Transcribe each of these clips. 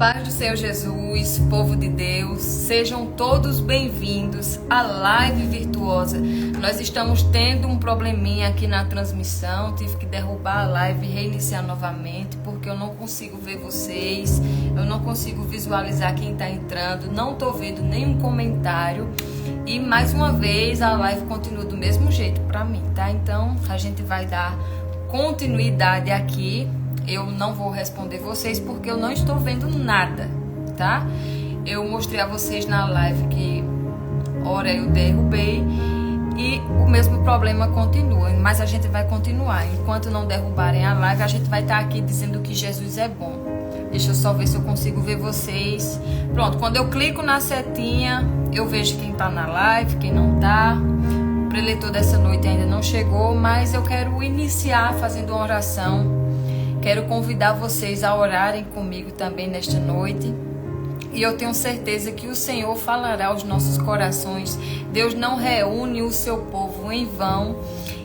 paz do Senhor Jesus, povo de Deus, sejam todos bem-vindos à live virtuosa. Nós estamos tendo um probleminha aqui na transmissão, tive que derrubar a live e reiniciar novamente, porque eu não consigo ver vocês, eu não consigo visualizar quem está entrando, não estou vendo nenhum comentário. E mais uma vez a live continua do mesmo jeito para mim, tá? Então a gente vai dar continuidade aqui. Eu não vou responder vocês porque eu não estou vendo nada, tá? Eu mostrei a vocês na live que ora eu derrubei e o mesmo problema continua, mas a gente vai continuar. Enquanto não derrubarem a live, a gente vai estar aqui dizendo que Jesus é bom. Deixa eu só ver se eu consigo ver vocês. Pronto, quando eu clico na setinha, eu vejo quem tá na live, quem não tá. O preletor dessa noite ainda não chegou, mas eu quero iniciar fazendo uma oração. Quero convidar vocês a orarem comigo também nesta noite. E eu tenho certeza que o Senhor falará aos nossos corações. Deus não reúne o seu povo em vão.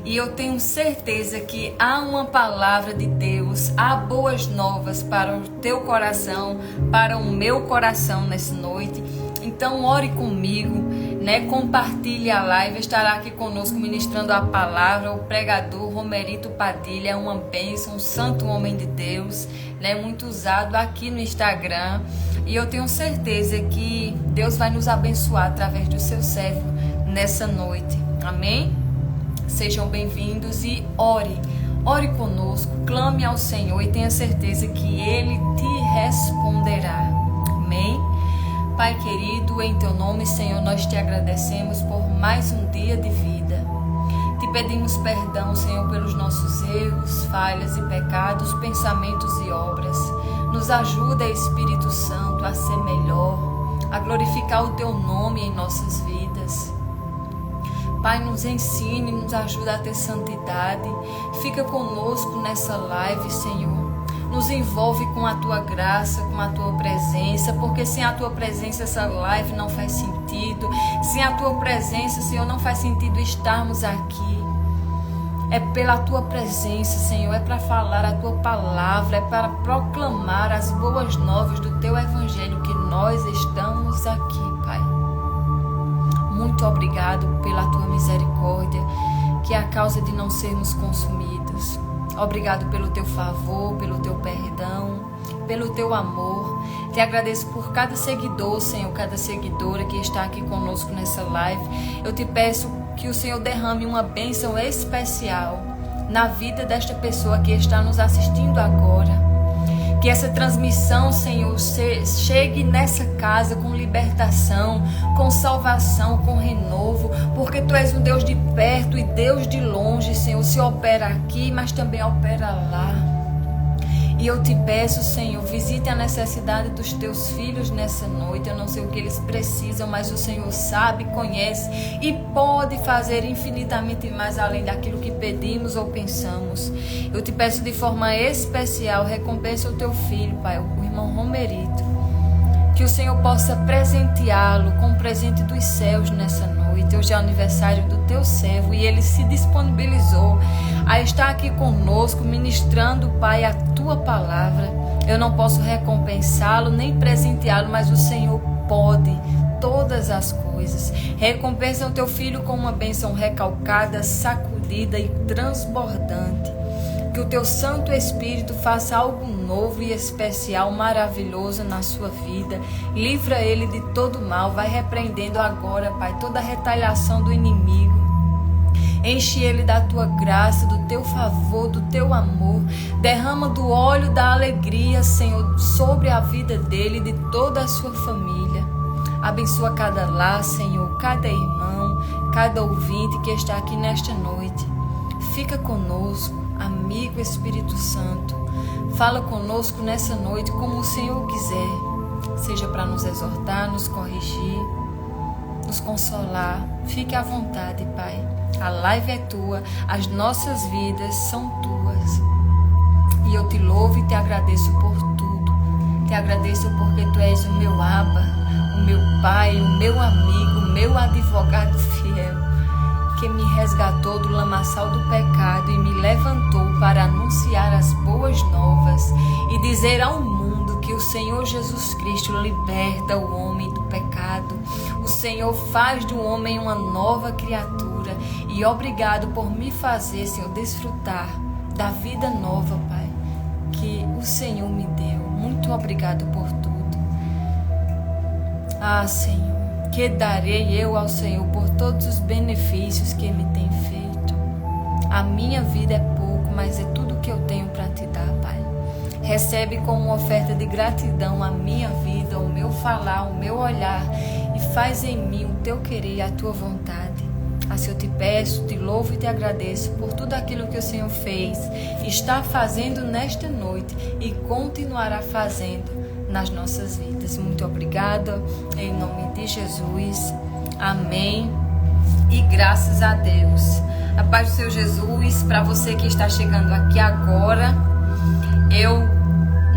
E eu tenho certeza que há uma palavra de Deus, há boas novas para o teu coração, para o meu coração nessa noite. Então ore comigo, né? Compartilhe a live, estará aqui conosco ministrando a palavra o pregador Romerito Padilha, uma bênção, um santo homem de Deus, né? Muito usado aqui no Instagram. E eu tenho certeza que Deus vai nos abençoar através do seu servo nessa noite. Amém? Sejam bem-vindos e ore conosco, clame ao Senhor e tenha certeza que Ele te responderá. Amém? Pai querido, em Teu nome, Senhor, nós Te agradecemos por mais um dia de vida. Te pedimos perdão, Senhor, pelos nossos erros, falhas e pecados, pensamentos e obras. Nos ajuda, Espírito Santo, a ser melhor, a glorificar o Teu nome em nossas vidas. Pai, nos ensine, nos ajuda a ter santidade. Fica conosco nessa live, Senhor. Nos envolve com a Tua graça, com a Tua presença, porque sem a Tua presença essa live não faz sentido. Sem a Tua presença, Senhor, não faz sentido estarmos aqui. É pela Tua presença, Senhor, é para falar a Tua palavra, é para proclamar as boas novas do Teu Evangelho que nós estamos aqui, Pai. Muito obrigado pela Tua misericórdia, que é a causa de não sermos consumidos. Obrigado pelo Teu favor, pelo Teu perdão, pelo Teu amor. Te agradeço por cada seguidor, Senhor, cada seguidora que está aqui conosco nessa live. Eu te peço que o Senhor derrame uma bênção especial na vida desta pessoa que está nos assistindo agora. Que essa transmissão, Senhor, chegue nessa casa com libertação, com salvação, com renovo, porque Tu és um Deus de perto e Deus de longe, Senhor. Se opera aqui, mas também opera lá. E eu te peço, Senhor, visite a necessidade dos Teus filhos nessa noite. Eu não sei o que eles precisam, mas o Senhor sabe, conhece e pode fazer infinitamente mais além daquilo que pedimos ou pensamos. Eu te peço de forma especial, recompensa o Teu filho, Pai, o irmão Romerito. Que o Senhor possa presenteá-lo com o presente dos céus nessa noite. Hoje é o aniversário do Teu servo e ele se disponibilizou a estar aqui conosco, ministrando, Pai, a Tua palavra. Eu não posso recompensá-lo nem presenteá-lo, mas o Senhor pode todas as coisas. Recompensa o Teu filho com uma bênção recalcada, sacudida e transbordante. Que o Teu Santo Espírito faça algo novo e especial, maravilhoso na sua vida. Livra ele de todo mal. Vai repreendendo agora, Pai, toda a retaliação do inimigo. Enche ele da Tua graça, do Teu favor, do Teu amor. Derrama do óleo da alegria, Senhor, sobre a vida dele e de toda a sua família. Abençoa cada lar, Senhor, cada irmão, cada ouvinte que está aqui nesta noite. Fica conosco. Amigo Espírito Santo, fala conosco nessa noite como o Senhor quiser, seja para nos exortar, nos corrigir, nos consolar. Fique à vontade, Pai. A live é Tua, as nossas vidas são Tuas. E eu Te louvo e Te agradeço por tudo. Te agradeço porque Tu és o meu Abba, o meu Pai, o meu amigo, o meu advogado fiel, que me resgatou do lamaçal do pecado e me levantou para anunciar as boas novas e dizer ao mundo porque o Senhor Jesus Cristo liberta o homem do pecado. O Senhor faz do homem uma nova criatura. E obrigado por me fazer, Senhor, desfrutar da vida nova, Pai, que o Senhor me deu. Muito obrigado por tudo. Ah, Senhor, que darei eu ao Senhor por todos os benefícios que me tem feito. A minha vida é pouco, mas é tudo que eu tenho para te dar, Pai. Recebe como uma oferta de gratidão a minha vida, o meu falar, o meu olhar, e faz em mim o teu querer e a tua vontade. Assim eu te peço, te louvo e te agradeço por tudo aquilo que o Senhor fez, está fazendo nesta noite e continuará fazendo nas nossas vidas. Muito obrigada, em nome de Jesus. Amém. E graças a Deus. A paz do Senhor Jesus. Para você que está chegando aqui agora, eu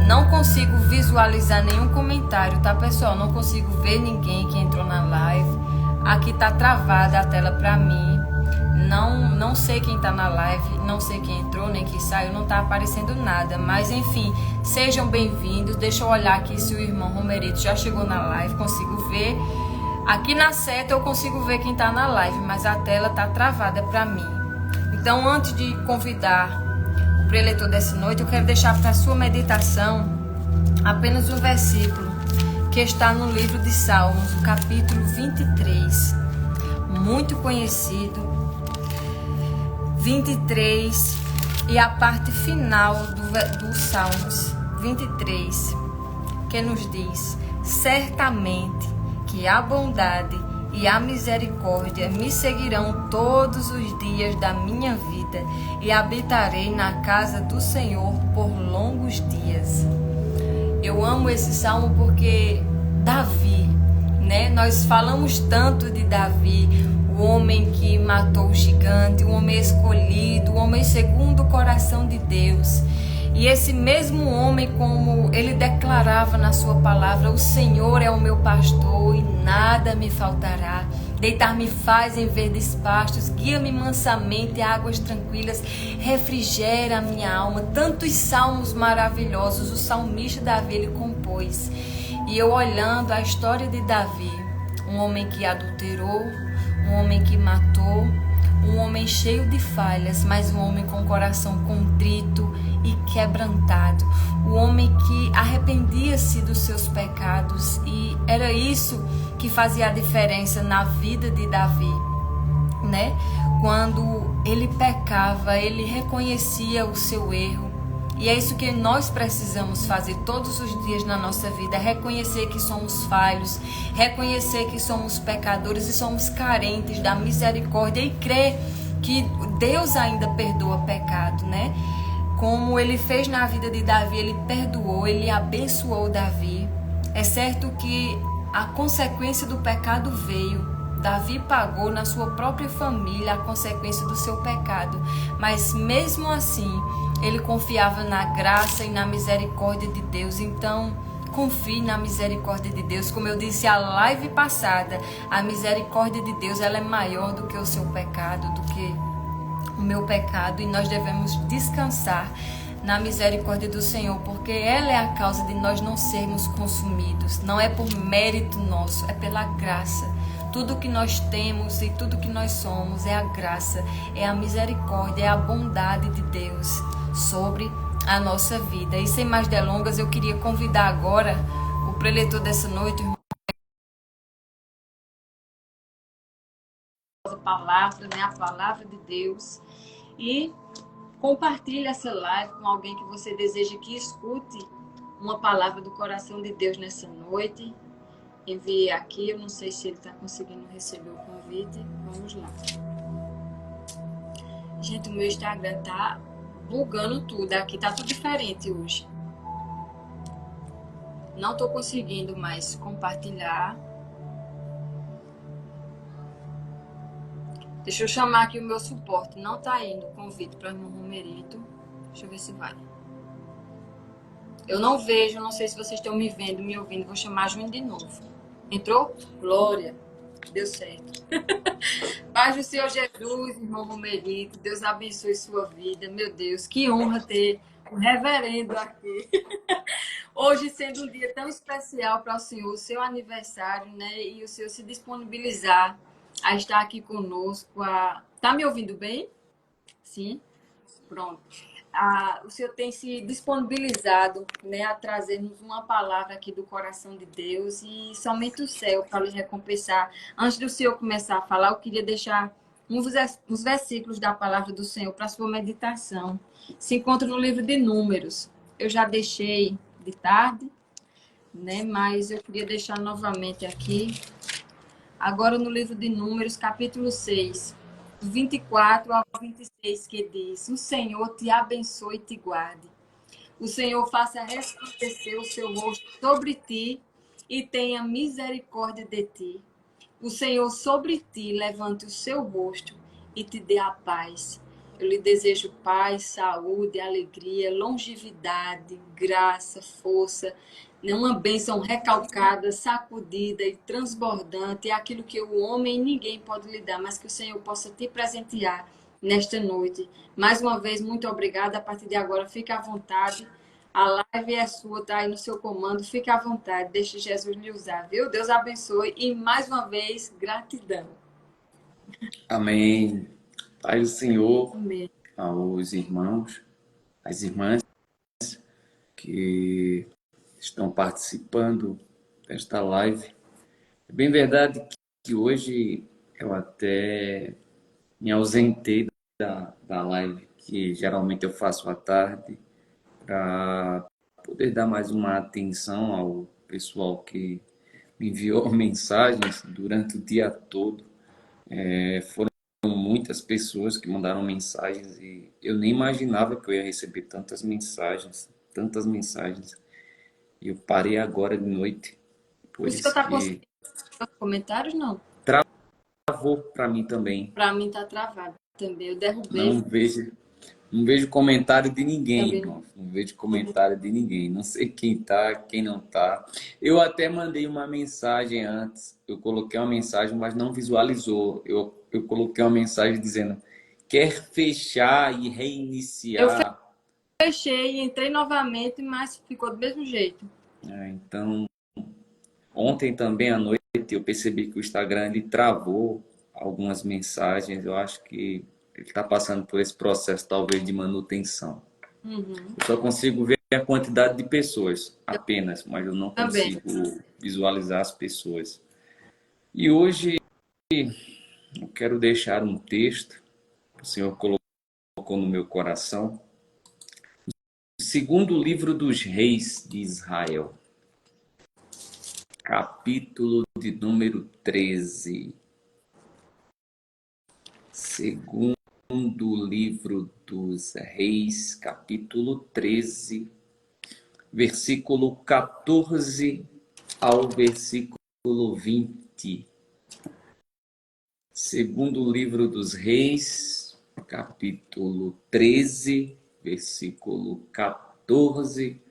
não consigo visualizar nenhum comentário, tá, pessoal? Não consigo ver ninguém que entrou na live. Aqui tá travada a tela para mim. Não sei quem tá na live, não sei quem entrou nem quem saiu, não tá aparecendo nada. Mas enfim, sejam bem-vindos. Deixa eu olhar aqui se o irmão Romerito já chegou na live, consigo ver. Aqui na seta eu consigo ver quem tá na live, mas a tela tá travada para mim. Então, antes de convidar o preletor dessa noite, eu quero deixar para sua meditação apenas um versículo que está no livro de Salmos, o capítulo 23, muito conhecido, 23, e a parte final do Salmos 23, que nos diz: certamente que a bondade e a misericórdia me seguirão todos os dias da minha vida, e habitarei na casa do Senhor por longos dias. Eu amo esse salmo porque Davi, né? Nós falamos tanto de Davi, o homem que matou o gigante, o homem escolhido, o homem segundo o coração de Deus. E esse mesmo homem, como ele declarava na sua palavra: o Senhor é o meu pastor e nada me faltará. Deitar-me faz em verdes pastos, guia-me mansamente a águas tranquilas, refrigera a minha alma. Tantos salmos maravilhosos o salmista Davi ele compôs. E eu olhando a história de Davi, um homem que adulterou, um homem que matou, um homem cheio de falhas, mas um homem com coração contrito e quebrantado, o homem que arrependia-se dos seus pecados, e era isso que fazia a diferença na vida de Davi, né? Quando ele pecava, ele reconhecia o seu erro, e é isso que nós precisamos fazer todos os dias na nossa vida: reconhecer que somos falhos, reconhecer que somos pecadores e somos carentes da misericórdia, e crer que Deus ainda perdoa pecado, né? Como ele fez na vida de Davi, ele perdoou, ele abençoou Davi. É certo que a consequência do pecado veio. Davi pagou na sua própria família a consequência do seu pecado. Mas mesmo assim, ele confiava na graça e na misericórdia de Deus. Então, confie na misericórdia de Deus. Como eu disse a live passada, a misericórdia de Deus ela é maior do que o seu pecado, do que o meu pecado, e nós devemos descansar na misericórdia do Senhor, porque ela é a causa de nós não sermos consumidos. Não é por mérito nosso, é pela graça. Tudo que nós temos e tudo que nós somos é a graça, é a misericórdia, é a bondade de Deus sobre a nossa vida. E sem mais delongas, eu queria convidar agora o preletor dessa noite, a palavra, né? A palavra de Deus. E compartilhe essa live com alguém que você deseja que escute uma palavra do coração de Deus nessa noite. Enviei aqui, eu não sei se ele está conseguindo receber o convite. Vamos lá. Gente, o meu Instagram tá bugando tudo. Aqui tá tudo diferente hoje. Não tô conseguindo mais compartilhar. Deixa eu chamar aqui o meu suporte. Não tá indo o convite para o irmão Romerito. Deixa eu ver se vai. Eu não vejo, não sei se vocês estão me vendo, me ouvindo. Vou chamar a Júnior de novo. Entrou? Glória. Deu certo. Paz do Senhor Jesus, irmão Romerito. Deus abençoe sua vida. Meu Deus, que honra ter o reverendo aqui. Hoje sendo um dia tão especial para o senhor, seu aniversário, né? E o senhor se disponibilizar a estar aqui conosco. Tá me ouvindo bem? Sim? Pronto. O senhor tem se disponibilizado, né, a trazer-nos uma palavra aqui do coração de Deus e somente o céu para lhe recompensar. Antes do senhor começar a falar, eu queria deixar uns versículos da palavra do Senhor para a sua meditação. Se encontra no livro de Números. Eu já deixei de tarde, né, mas eu queria deixar novamente aqui. Agora no livro de Números, capítulo 6. 24 ao 26, que diz: O Senhor te abençoe e te guarde. O Senhor faça resplandecer o seu rosto sobre ti e tenha misericórdia de ti. O Senhor sobre ti levante o seu rosto e te dê a paz. Eu lhe desejo paz, saúde, alegria, longevidade, graça, força, uma bênção recalcada, sacudida e transbordante, é aquilo que o homem e ninguém pode lhe dar, mas que o Senhor possa te presentear nesta noite. Mais uma vez, muito obrigada. A partir de agora, fique à vontade. A live é sua, tá aí no seu comando. Fique à vontade, deixe Jesus lhe usar, viu? Deus abençoe e, mais uma vez, gratidão. Amém. Pai do Senhor, Amém. aos irmãos, às irmãs que estão participando desta live. É bem verdade que hoje eu até me ausentei da live, que geralmente eu faço à tarde, para poder dar mais uma atenção ao pessoal que me enviou mensagens durante o dia todo. Foram muitas pessoas que mandaram mensagens e eu nem imaginava que eu ia receber tantas mensagens. E eu parei agora de noite, por O senhor isso está que conseguindo os comentários? Não. travou para mim também. Para mim está travado também. Eu derrubei Não vejo comentário de ninguém, também. irmão. Não vejo comentário de ninguém. Não sei quem tá, quem não tá. Eu até mandei uma mensagem antes. Eu coloquei uma mensagem, mas não visualizou. Eu coloquei uma mensagem dizendo: quer fechar e Eu reiniciar. fechei, entrei novamente, mas ficou do mesmo jeito. Então, ontem também à noite eu percebi que o Instagram ele travou algumas mensagens. Eu acho que ele está passando por esse processo talvez de manutenção. Uhum. Eu só consigo ver a quantidade de pessoas apenas, mas eu não Também. consigo visualizar as pessoas. E hoje eu quero deixar um texto que o Senhor colocou no meu coração. O segundo livro dos reis de Israel, capítulo de número 13. Segundo livro dos reis, capítulo 13, versículo 14 ao versículo 20. Segundo livro dos reis, capítulo 13, versículo 14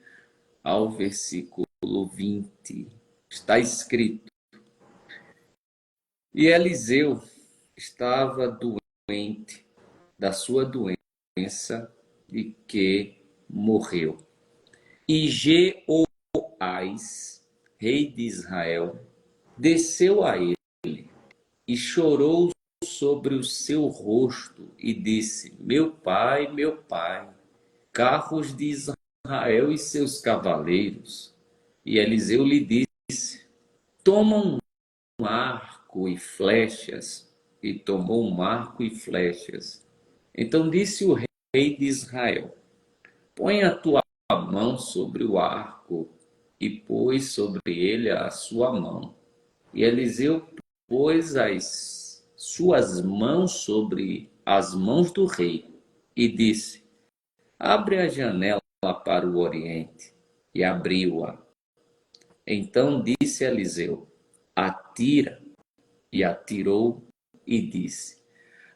ao versículo 20. Está escrito: E Eliseu estava doente da sua doença de que morreu. E Jeoás, rei de Israel, desceu a ele e chorou sobre o seu rosto e disse: meu pai, carros de Israel e seus cavaleiros. E Eliseu lhe disse: toma um arco e flechas. E tomou um arco e flechas. Então disse o rei de Israel: põe a tua mão sobre o arco. E pôs sobre ele a sua mão. E Eliseu pôs as suas mãos sobre as mãos do rei e disse: abre a janela para o oriente. E abriu-a. Então disse Eliseu: atira. E atirou e disse: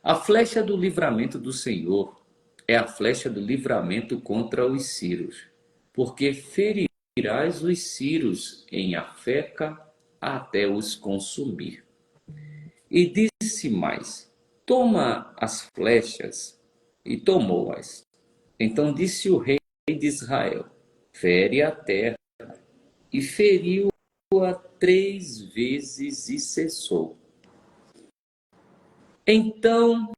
a flecha do livramento do Senhor é a flecha do livramento contra os sírios, porque ferirás os sírios em Afeca até os consumir. E disse mais: toma as flechas, e tomou-as. Então disse o rei de Israel, fere a terra, e feriu-a 3 vezes e cessou. Então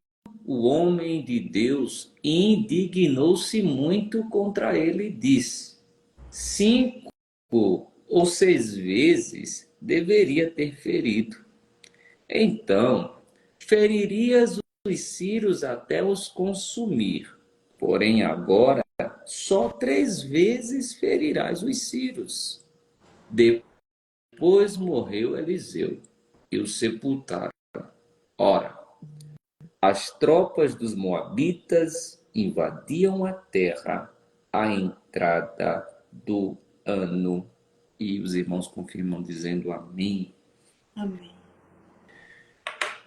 o homem de Deus indignou-se muito contra ele e disse: 5 ou 6 vezes deveria ter ferido. Então feririas os sírios até os consumir. Porém agora só 3 vezes ferirás os sírios. Depois morreu Eliseu e o sepultaram. Ora, as tropas dos moabitas invadiam a terra à entrada do ano. E os irmãos confirmam dizendo amém. Amém.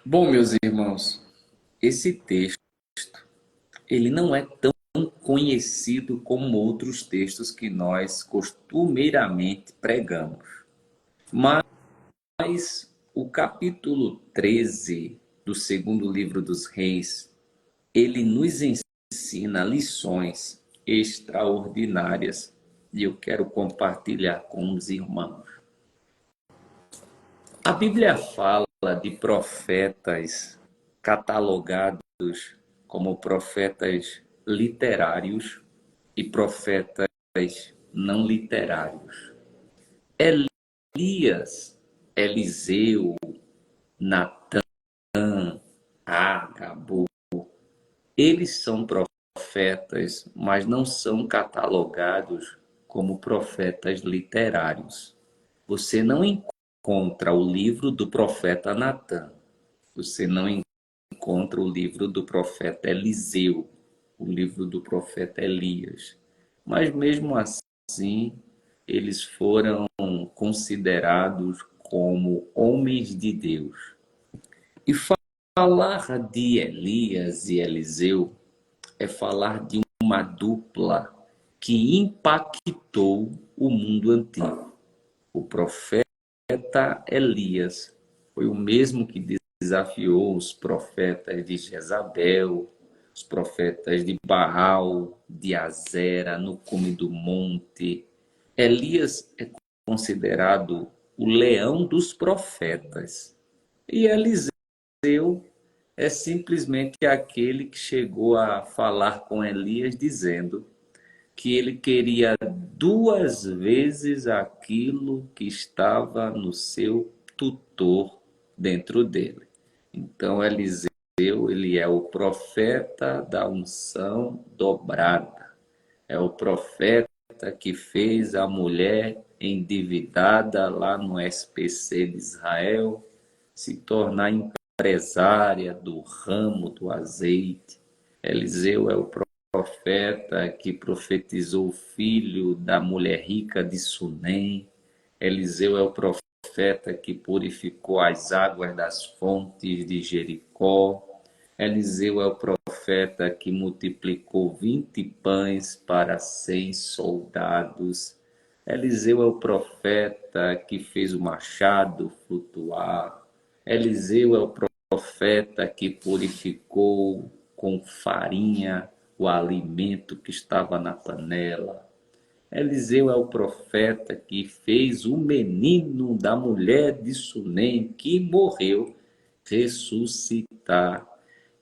Bom, meus irmãos, esse texto, ele não é tão conhecido como outros textos que nós costumeiramente pregamos. Mas o capítulo 13 do segundo livro dos Reis, ele nos ensina lições extraordinárias e eu quero compartilhar com os irmãos. A Bíblia fala de profetas catalogados como profetas literários e profetas não literários. Elias, Eliseu, Natã, Ágabo, eles são profetas, mas não são catalogados como profetas literários. Você não encontra o livro do profeta Natã, você não encontra o livro do profeta Eliseu, o livro do profeta Elias. Mas mesmo assim, eles foram considerados como homens de Deus. E falar de Elias e Eliseu é falar de uma dupla que impactou o mundo antigo. O profeta Elias foi o mesmo que desafiou os profetas de Jezabel, os profetas de Baal, de Azera, no cume do monte. Elias é considerado o leão dos profetas. E Eliseu é simplesmente aquele que chegou a falar com Elias dizendo que ele queria 2 vezes aquilo que estava no seu tutor dentro dele. Então Eliseu, ele é o profeta da unção dobrada. É o profeta que fez a mulher endividada lá no SPC de Israel se tornar empresária do ramo do azeite. Eliseu é o profeta que profetizou o filho da mulher rica de Sunem. Eliseu é o profeta que purificou as águas das fontes de Jericó. Eliseu é o profeta que multiplicou 20 pães para 100 soldados. Eliseu é o profeta que fez o machado flutuar. Eliseu é o profeta que purificou com farinha o alimento que estava na panela. Eliseu é o profeta que fez o menino da mulher de Sunem, que morreu, ressuscitar.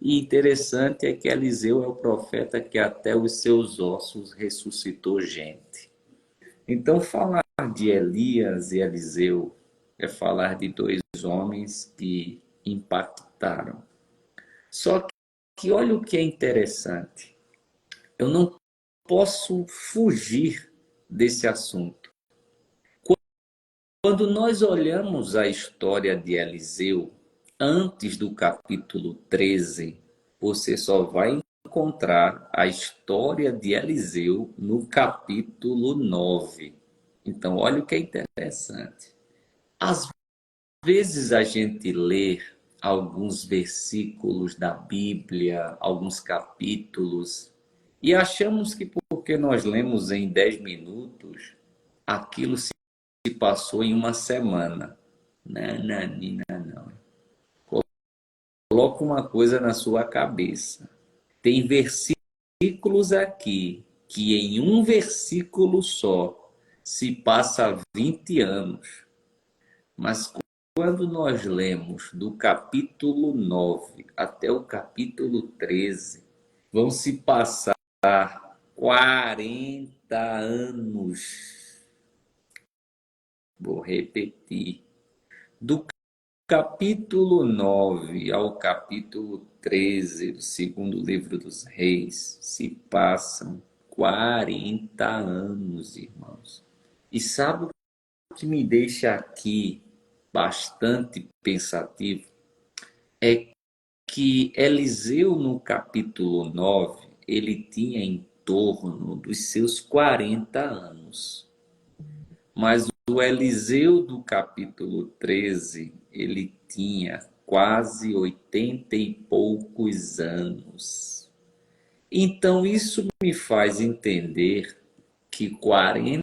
E interessante é que Eliseu é o profeta que até os seus ossos ressuscitou gente. Então, falar de Elias e Eliseu é falar de 2 homens que impactaram. Só que olha o que é interessante. Eu não posso fugir desse assunto. Quando nós olhamos a história de Eliseu, antes do capítulo 13, você só vai encontrar a história de Eliseu no capítulo 9. Então, olha o que é interessante. Às vezes a gente lê alguns versículos da Bíblia, alguns capítulos, e achamos que porque nós lemos em 10 minutos, aquilo se passou em uma semana. Não. Coloca uma coisa na sua cabeça. Tem versículos aqui que em um versículo só se passa 20 anos. Mas quando nós lemos do capítulo 9 até o capítulo 13, vão se passar 40 anos. Vou repetir. Do capítulo 9 ao capítulo 13 do segundo livro dos Reis se passam 40 anos, irmãos. E sabe o que me deixa aqui bastante pensativo? É que Eliseu, no capítulo 9, ele tinha em torno dos seus 40 anos. Mas o Eliseu do capítulo 13, ele tinha quase 80 e poucos anos. Então isso me faz entender que 40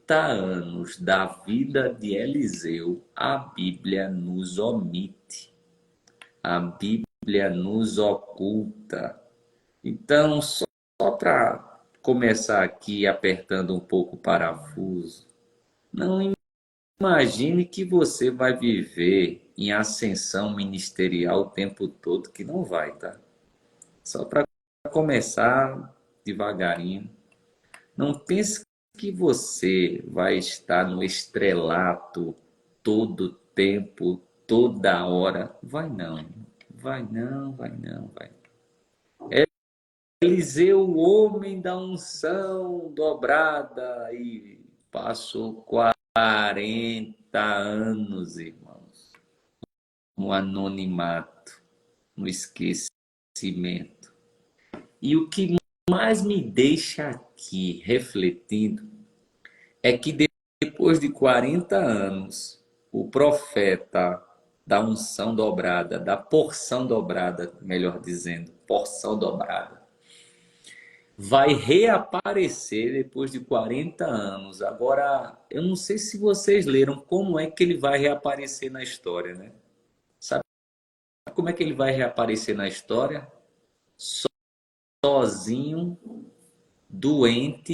anos da vida de Eliseu, a Bíblia nos omite. A Bíblia nos oculta. Então, só para começar aqui apertando um pouco o parafuso, não imagine que você vai viver em ascensão ministerial o tempo todo, que não vai, tá? Só para começar devagarinho. Não pense que você vai estar no estrelato todo tempo, toda hora. Vai não, vai não, vai não, vai. Eliseu, o homem da unção dobrada, e passou 40 anos, irmãos, no anonimato, no esquecimento. E o que mais me deixa aqui refletindo é que depois de 40 anos, o profeta da unção dobrada, da porção dobrada, melhor dizendo, porção dobrada, vai reaparecer depois de 40 anos. Agora, eu não sei se vocês leram como é que ele vai reaparecer na história, né? Sabe como é que ele vai reaparecer na história? Sozinho, doente,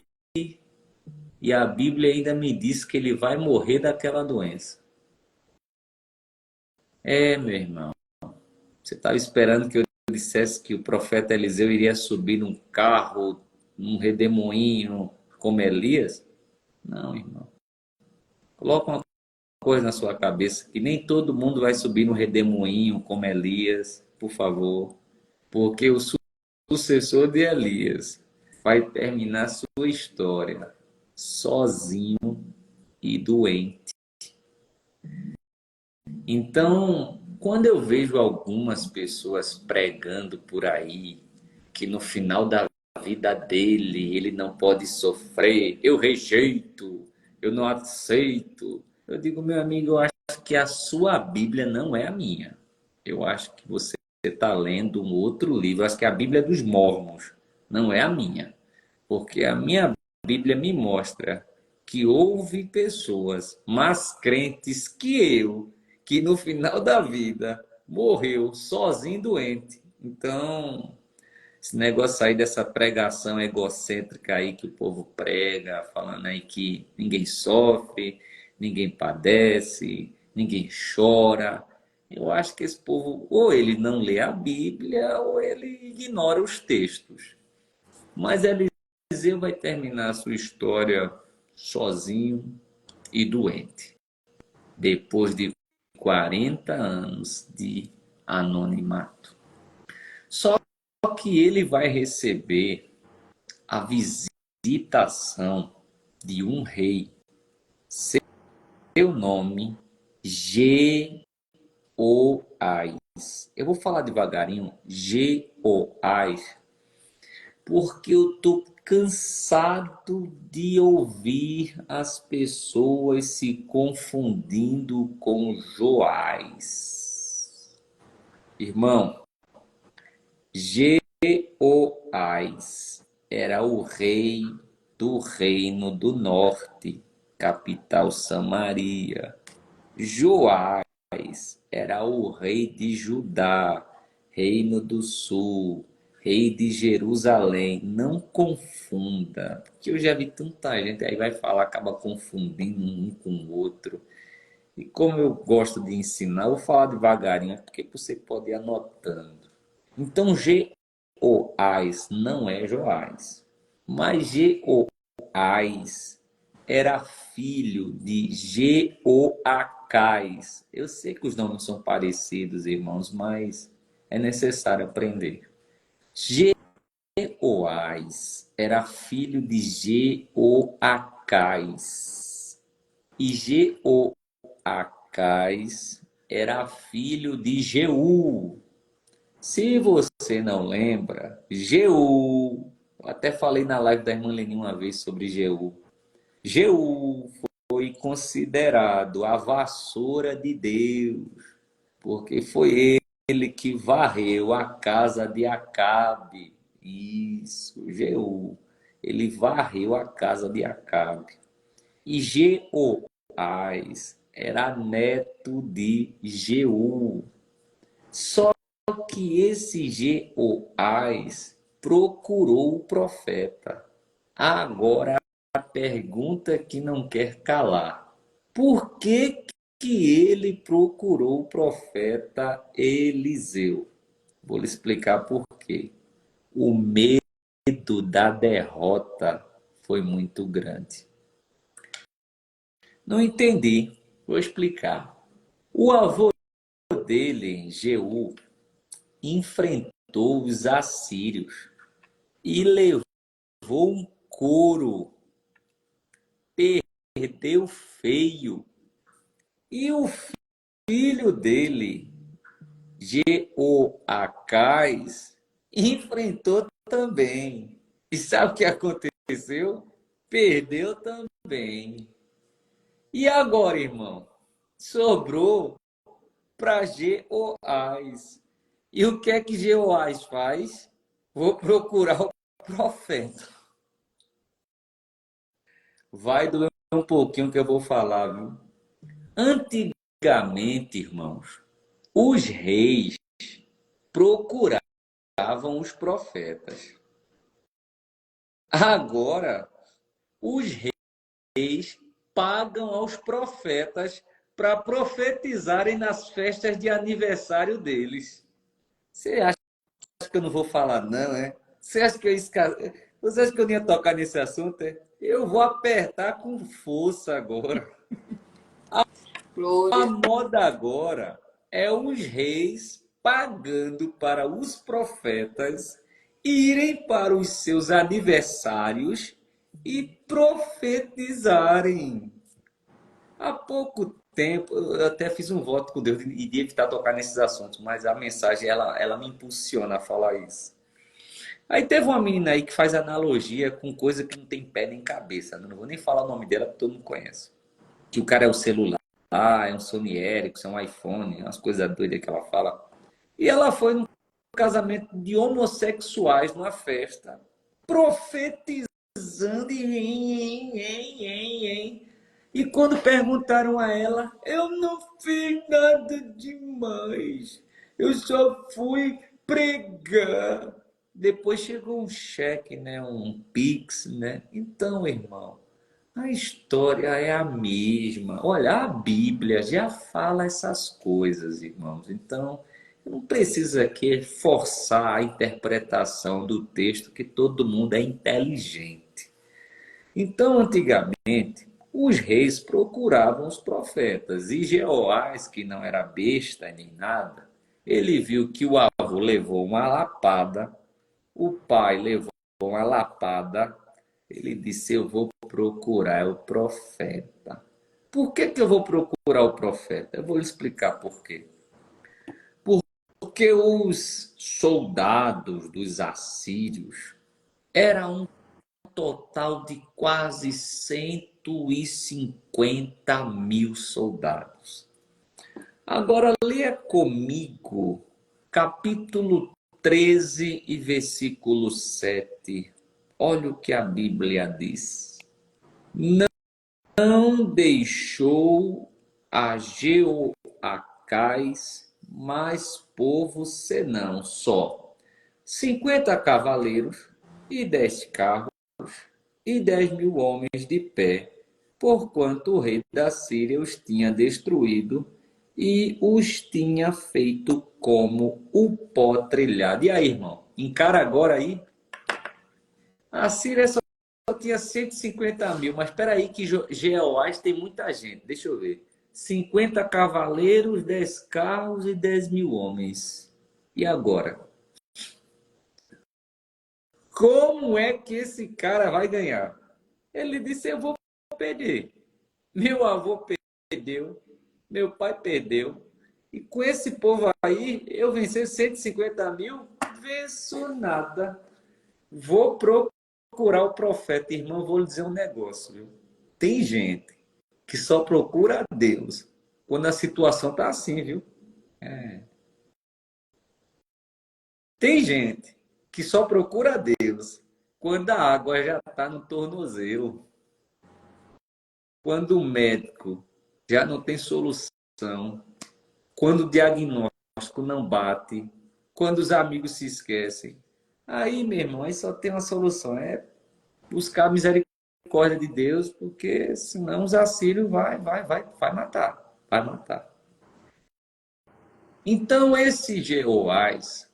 e a Bíblia ainda me diz que ele vai morrer daquela doença. Meu irmão, você estava esperando que eu dissesse que o profeta Eliseu iria subir num carro, num redemoinho, como Elias? Não, irmão. Coloca uma coisa na sua cabeça, que nem todo mundo vai subir no redemoinho como Elias, por favor. Porque o sucessor de Elias vai terminar sua história sozinho e doente. Então, quando eu vejo algumas pessoas pregando por aí que no final da vida dele ele não pode sofrer, eu rejeito, eu não aceito, eu digo, meu amigo, eu acho que a sua Bíblia não é a minha. Eu acho que você está lendo um outro livro. Eu acho que a Bíblia é dos Mormons, não é a minha. Porque a minha Bíblia me mostra que houve pessoas mais crentes que eu, que no final da vida morreu sozinho doente. Então, esse negócio aí dessa pregação egocêntrica aí que o povo prega, falando aí que ninguém sofre, ninguém padece, ninguém chora. Eu acho que esse povo, ou ele não lê a Bíblia, ou ele ignora os textos. Mas Eliseu vai terminar a sua história sozinho e doente, depois de 40 anos de anonimato. Só que ele vai receber a visitação de um rei. Seu nome, Jeoás. Eu vou falar devagarinho, Jeoás, porque eu estou cansado de ouvir as pessoas se confundindo com Joás. Irmão, Jeoás era o rei do reino do norte, capital Samaria. Joás era o rei de Judá, reino do sul, rei de Jerusalém. Não confunda, porque eu já vi tanta gente aí vai falar, acaba confundindo um com o outro. E como eu gosto de ensinar, eu vou falar devagarinho, porque você pode ir anotando. Então, Jeoás não é Joás, mas Jeoás era filho de Jeoacás. Eu sei que os nomes são parecidos, irmãos, mas é necessário aprender. Jeoás era filho de Jeoacás. E Jeoacás era filho de Jeú. Se você não lembra, Jeú, eu até falei na live da irmã Leni uma vez sobre Jeú. Jeú foi considerado a vassoura de Deus, porque foi ele que varreu a casa de Acabe. Isso, Jeú. Ele varreu a casa de Acabe. E Jeoás era neto de Jeú. Só que esse Jeoás procurou o profeta. Agora a pergunta que não quer calar. Por que ele procurou o profeta Eliseu? Vou lhe explicar por quê. O medo da derrota foi muito grande. Não entendi. Vou explicar. O avô dele, Jeú, enfrentou os assírios e levou um couro, perdeu feio. E o filho dele, Jeoacás, enfrentou também. E sabe o que aconteceu? Perdeu também. E agora, irmão? Sobrou para Jeoás. E o que é que Jeoás faz? Vou procurar o profeta. Vai doer um pouquinho que eu vou falar, viu? Antigamente, irmãos, os reis procuravam os profetas. Agora, os reis pagam aos profetas para profetizarem nas festas de aniversário deles. Você acha que eu não vou falar, não, é? Você acha que Você acha que eu não ia tocar nesse assunto? É? Eu vou apertar com força agora. A moda agora é os reis pagando para os profetas irem para os seus aniversários e profetizarem. Há pouco tempo, eu até fiz um voto com Deus e de evitar tocar nesses assuntos, mas a mensagem ela me impulsiona a falar isso. Aí teve uma menina aí que faz analogia com coisa que não tem pé nem cabeça. Não vou nem falar o nome dela, porque todo mundo conhece. Que o cara é o celular, é um Sony Ericsson, é um iPhone, umas coisas doidas que ela fala. E ela foi num casamento de homossexuais numa festa, profetizando e quando perguntaram a ela, eu não fiz nada demais, eu só fui pregar. Depois chegou um cheque, né? Um Pix, né? Então, irmão, a história é a mesma. Olha, a Bíblia já fala essas coisas, irmãos. Então, não precisa aqui forçar a interpretação do texto, que todo mundo é inteligente. Então, antigamente, os reis procuravam os profetas. E Jeoás, que não era besta nem nada, ele viu que o avô levou uma lapada, o pai levou uma lapada, ele disse, eu vou procurar o profeta. Por que eu vou procurar o profeta? Eu vou lhe explicar por quê. Porque os soldados dos assírios eram um total de quase 150 mil soldados. Agora leia comigo capítulo 13 e versículo 7. Olha o que a Bíblia diz. Não deixou a Jeoacás mais povo senão só 50 cavaleiros e 10 carros e 10.000 homens de pé, porquanto o rei da Síria os tinha destruído e os tinha feito como o pó trilhado. E aí, irmão? Encara agora aí. A Síria só tinha 150.000, mas espera aí que Jeoás tem muita gente. Deixa eu ver. 50 cavaleiros, 10 carros e 10.000 homens. E agora? Como é que esse cara vai ganhar? Ele disse: eu vou perder. Meu avô perdeu, meu pai perdeu. E com esse povo aí, eu vencer 150.000, venço nada. Vou procurar o profeta. Irmão, vou lhe dizer um negócio, viu? Tem gente que só procura a Deus quando a situação tá assim, viu? Tem gente que só procura a Deus quando a água já está no tornozelo, quando o médico já não tem solução, quando o diagnóstico não bate, quando os amigos se esquecem. Aí, meu irmão, aí só tem uma solução, é buscar a misericórdia de Deus, porque senão os assírios vai matar, vai matar. Então esse Jeoás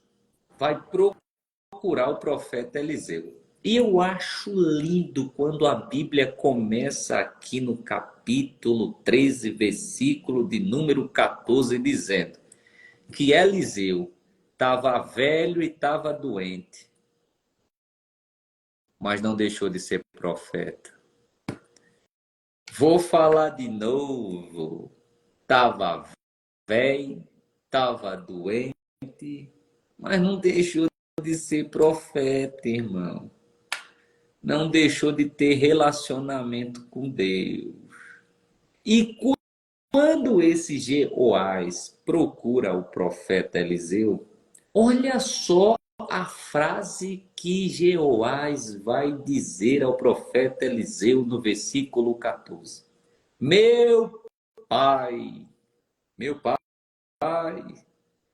vai procurar o profeta Eliseu. E eu acho lindo quando a Bíblia começa aqui no capítulo 13, versículo de número 14, dizendo que Eliseu estava velho e estava doente, mas não deixou de ser profeta. Vou falar de novo. Estava velho, estava doente, mas não deixou de ser profeta, irmão. Não deixou de ter relacionamento com Deus. E quando esse Jeoás procura o profeta Eliseu, olha só a frase que Jeoás vai dizer ao profeta Eliseu no versículo 14. Meu pai,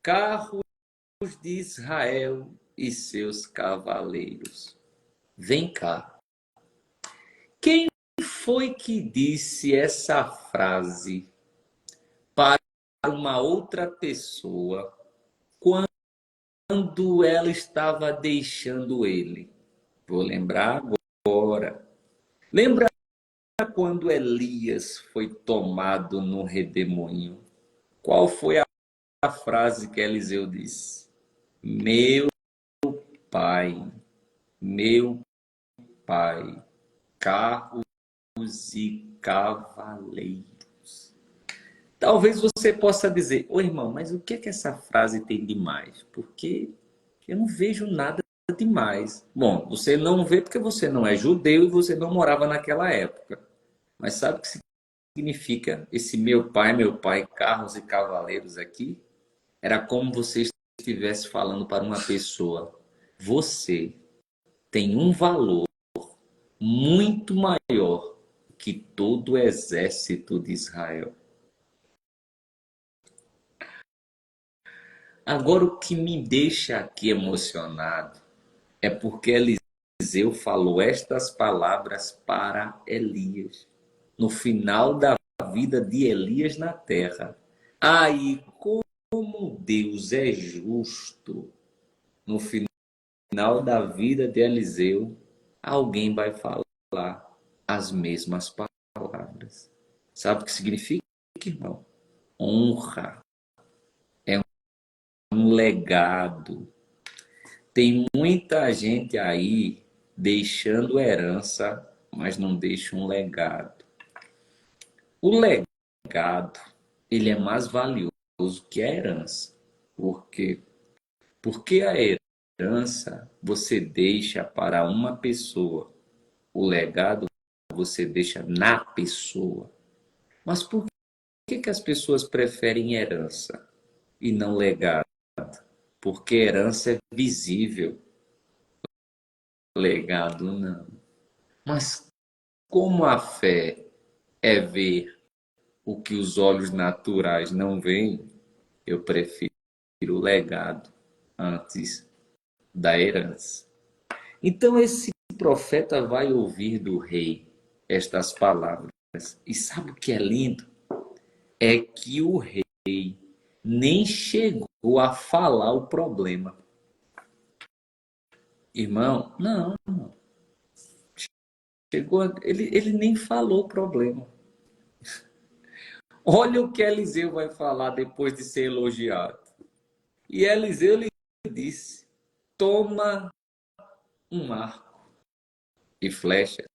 carros de Israel e seus cavaleiros. Vem cá. Quem foi que disse essa frase para uma outra pessoa quando ela estava deixando ele? Vou lembrar agora. Lembra quando Elias foi tomado no redemoinho? Qual foi a frase que Eliseu disse? Meu pai, meu pai, carros e cavaleiros. Talvez você possa dizer, ô irmão, mas o que é que essa frase tem de mais? Porque eu não vejo nada demais. Bom, você não vê porque você não é judeu e você não morava naquela época. Mas sabe o que significa esse meu pai, carros e cavaleiros aqui? Era como você estivesse falando para uma pessoa, você tem um valor muito maior que todo o exército de Israel. Agora, o que me deixa aqui emocionado é porque Eliseu falou estas palavras para Elias, no final da vida de Elias na terra. Aí, como Deus é justo, no final da vida de Eliseu, alguém vai falar as mesmas palavras. Sabe o que significa, irmão? Honra. É um legado. Tem muita gente aí deixando herança, mas não deixa um legado. O legado, ele é mais valioso que a herança. Por quê? Porque a herança você deixa para uma pessoa. O legado você deixa na pessoa. Mas por que as pessoas preferem herança e não legado? Porque herança é visível, legado não. Mas como a fé é ver o que os olhos naturais não veem, eu prefiro o legado antes da herança. Então esse profeta vai ouvir do rei estas palavras. E sabe o que é lindo? É que o rei nem chegou a falar o problema. Irmão, não. Ele nem falou o problema. Olha o que Eliseu vai falar depois de ser elogiado. E Eliseu lhe disse: toma um arco e flechas.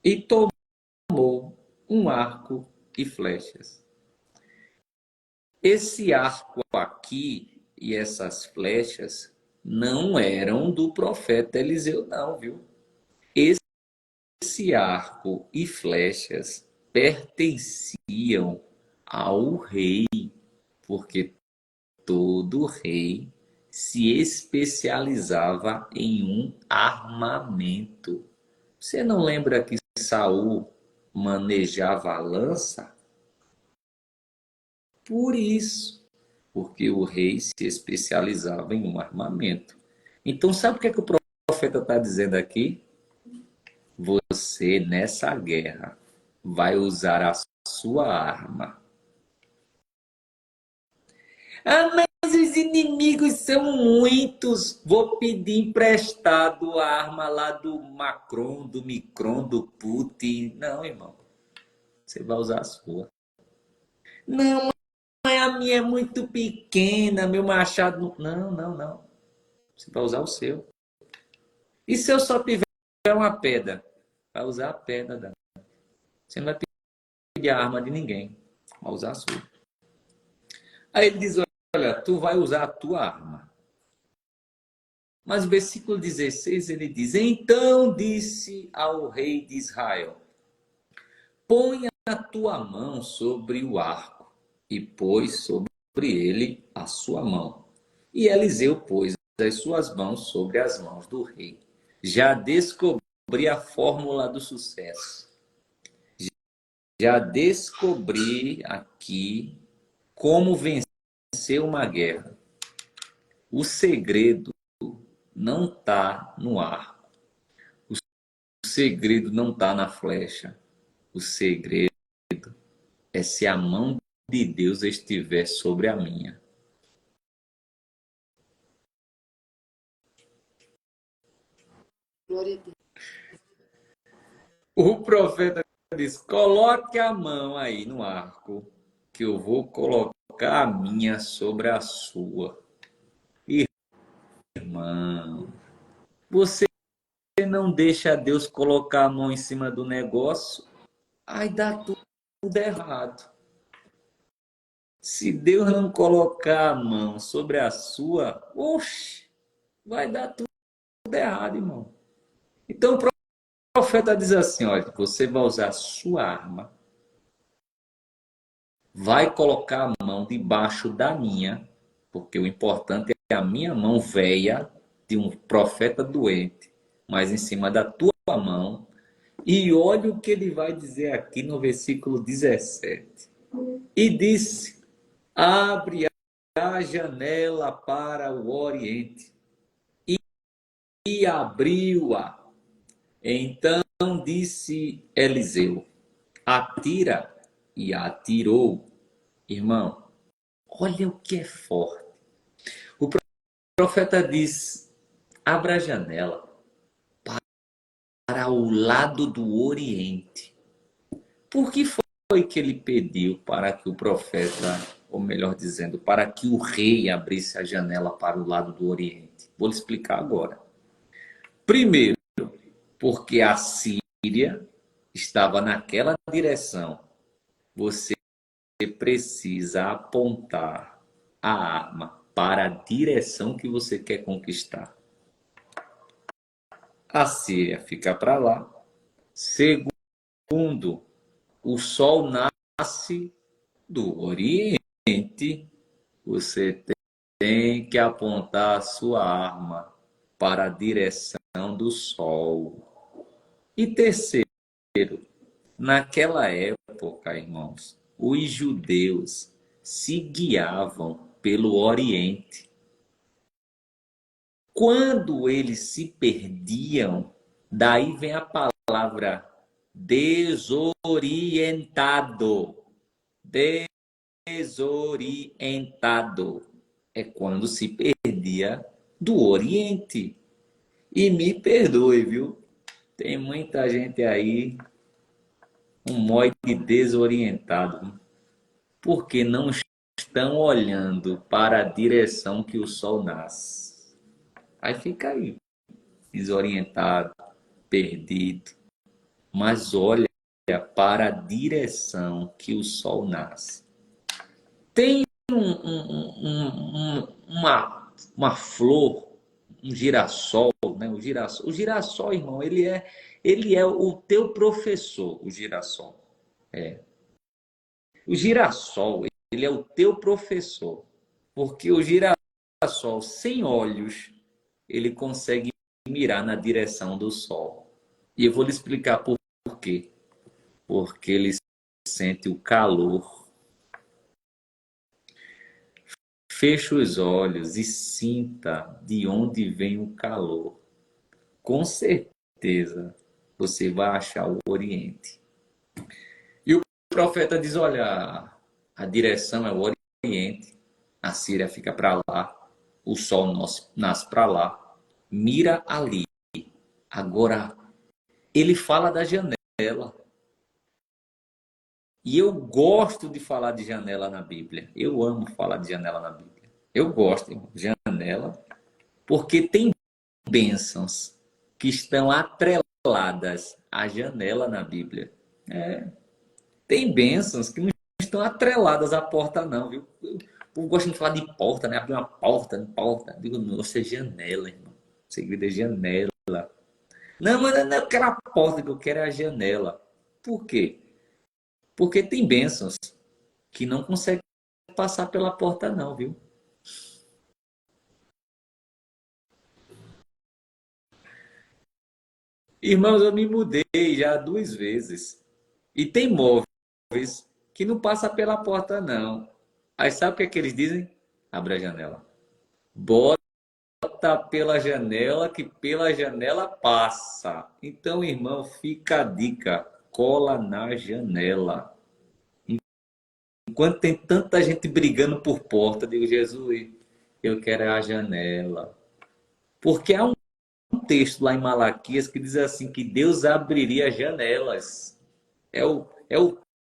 E tomou um arco e flechas. Esse arco aqui e essas flechas não eram do profeta Eliseu, não, viu? Esse arco e flechas pertenciam ao rei, porque todo rei se especializava em um armamento. Você não lembra que Saul manejava a lança? Por isso, porque o rei se especializava em um armamento. Então, sabe o que é que o profeta está dizendo aqui? Você, nessa guerra, vai usar a sua arma. Ah, mas os inimigos são muitos. Vou pedir emprestado a arma lá do Macron, do Micron, do Putin. Não, irmão. Você vai usar a sua. Não, mas a minha é muito pequena, meu machado. Não. Você vai usar o seu. E se eu só tiver uma pedra? Vai usar a pedra. Você não vai pedir a arma de ninguém. Vai usar a sua. Aí ele diz, olha, tu vai usar a tua arma. Mas o versículo 16 ele diz, então disse ao rei de Israel, põe a tua mão sobre o arco, e pôs sobre ele a sua mão. E Eliseu pôs as suas mãos sobre as mãos do rei. Já descobri a fórmula do sucesso. Já descobri aqui como vencer uma guerra. O segredo não está no arco. O segredo não está na flecha. O segredo é se a mão de Deus estiver sobre a minha. Glória a Deus. O profeta diz, coloque a mão aí no arco, que eu vou colocar a minha sobre a sua. Irmão, você não deixa Deus colocar a mão em cima do negócio, aí dá tudo errado. Se Deus não colocar a mão sobre a sua, oxe, vai dar tudo errado, irmão. Então o profeta diz assim, olha, você vai usar a sua arma, vai colocar a mão debaixo da minha, porque o importante é a minha mão velha de um profeta doente, mas em cima da tua mão. E olha o que ele vai dizer aqui no versículo 17. E disse, abre a janela para o oriente. E abriu-a. Então disse Eliseu, atira, e atirou. Irmão, olha o que é forte. O profeta diz, abra a janela para o lado do oriente. Por que foi que ele pediu para que o profeta, ou melhor dizendo, para que o rei abrisse a janela para o lado do oriente? Vou lhe explicar agora. Primeiro, porque a Síria estava naquela direção. Você precisa apontar a arma para a direção que você quer conquistar. A Síria fica para lá. Segundo, o sol nasce do Oriente. Você tem que apontar a sua arma para a direção do sol. E terceiro, naquela época, irmãos, os judeus se guiavam pelo Oriente. Quando eles se perdiam, daí vem a palavra desorientado. Desorientado é quando se perdia do Oriente. E me perdoe, viu? Tem muita gente aí, um monte de desorientado, porque não estão olhando para a direção que o sol nasce. Aí fica aí, desorientado, perdido. Mas olha para a direção que o sol nasce. Tem uma flor, um girassol, né? O girassol, irmão, ele é o teu professor, o girassol. É. O girassol, ele é o teu professor. Porque o girassol, sem olhos, ele consegue mirar na direção do sol. E eu vou lhe explicar por quê. Porque ele sente o calor. Feche os olhos e sinta de onde vem o calor. Com certeza você vai achar o Oriente. E o profeta diz: olha, a direção é o Oriente, a Síria fica para lá, o sol nasce para lá, mira ali. Agora, ele fala da janela. E eu gosto de falar de janela na Bíblia. Eu amo falar de janela na Bíblia. Eu gosto, irmão, de janela, porque tem bênçãos que estão atreladas à janela na Bíblia. Tem bênçãos que não estão atreladas à porta, não, viu? O povo gosta de falar de porta, né? Abrir uma porta, porta. Digo, nossa, é janela, irmão. O segredo é janela. Não, mas não é aquela porta que eu quero, é a janela. Por quê? Porque tem bênçãos que não conseguem passar pela porta, não, viu? Irmãos, eu me mudei já 2 vezes. E tem móveis que não passam pela porta, não. Aí sabe o que é que eles dizem? Abre a janela. Bota pela janela, que pela janela passa. Então, irmão, fica a dica. Cola na janela. Enquanto tem tanta gente brigando por porta, eu digo, Jesus, eu quero a janela. Porque há um texto lá em Malaquias que diz assim, que Deus abriria janelas. É o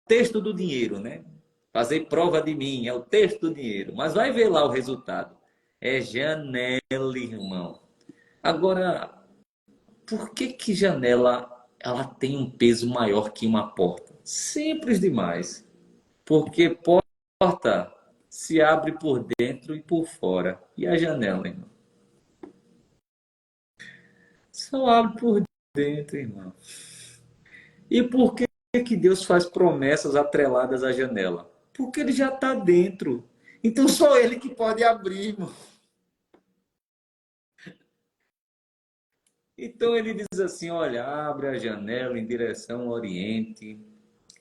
texto do dinheiro, né? Fazer prova de mim, é o texto do dinheiro. Mas vai ver lá o resultado. É janela, irmão. Agora, por que janela ela tem um peso maior que uma porta? Simples demais. Porque porta se abre por dentro e por fora. E a janela, irmão? Só abre por dentro, irmão. E por que Deus faz promessas atreladas à janela? Porque ele já está dentro. Então só ele que pode abrir, irmão. Então ele diz assim: olha, abre a janela em direção ao Oriente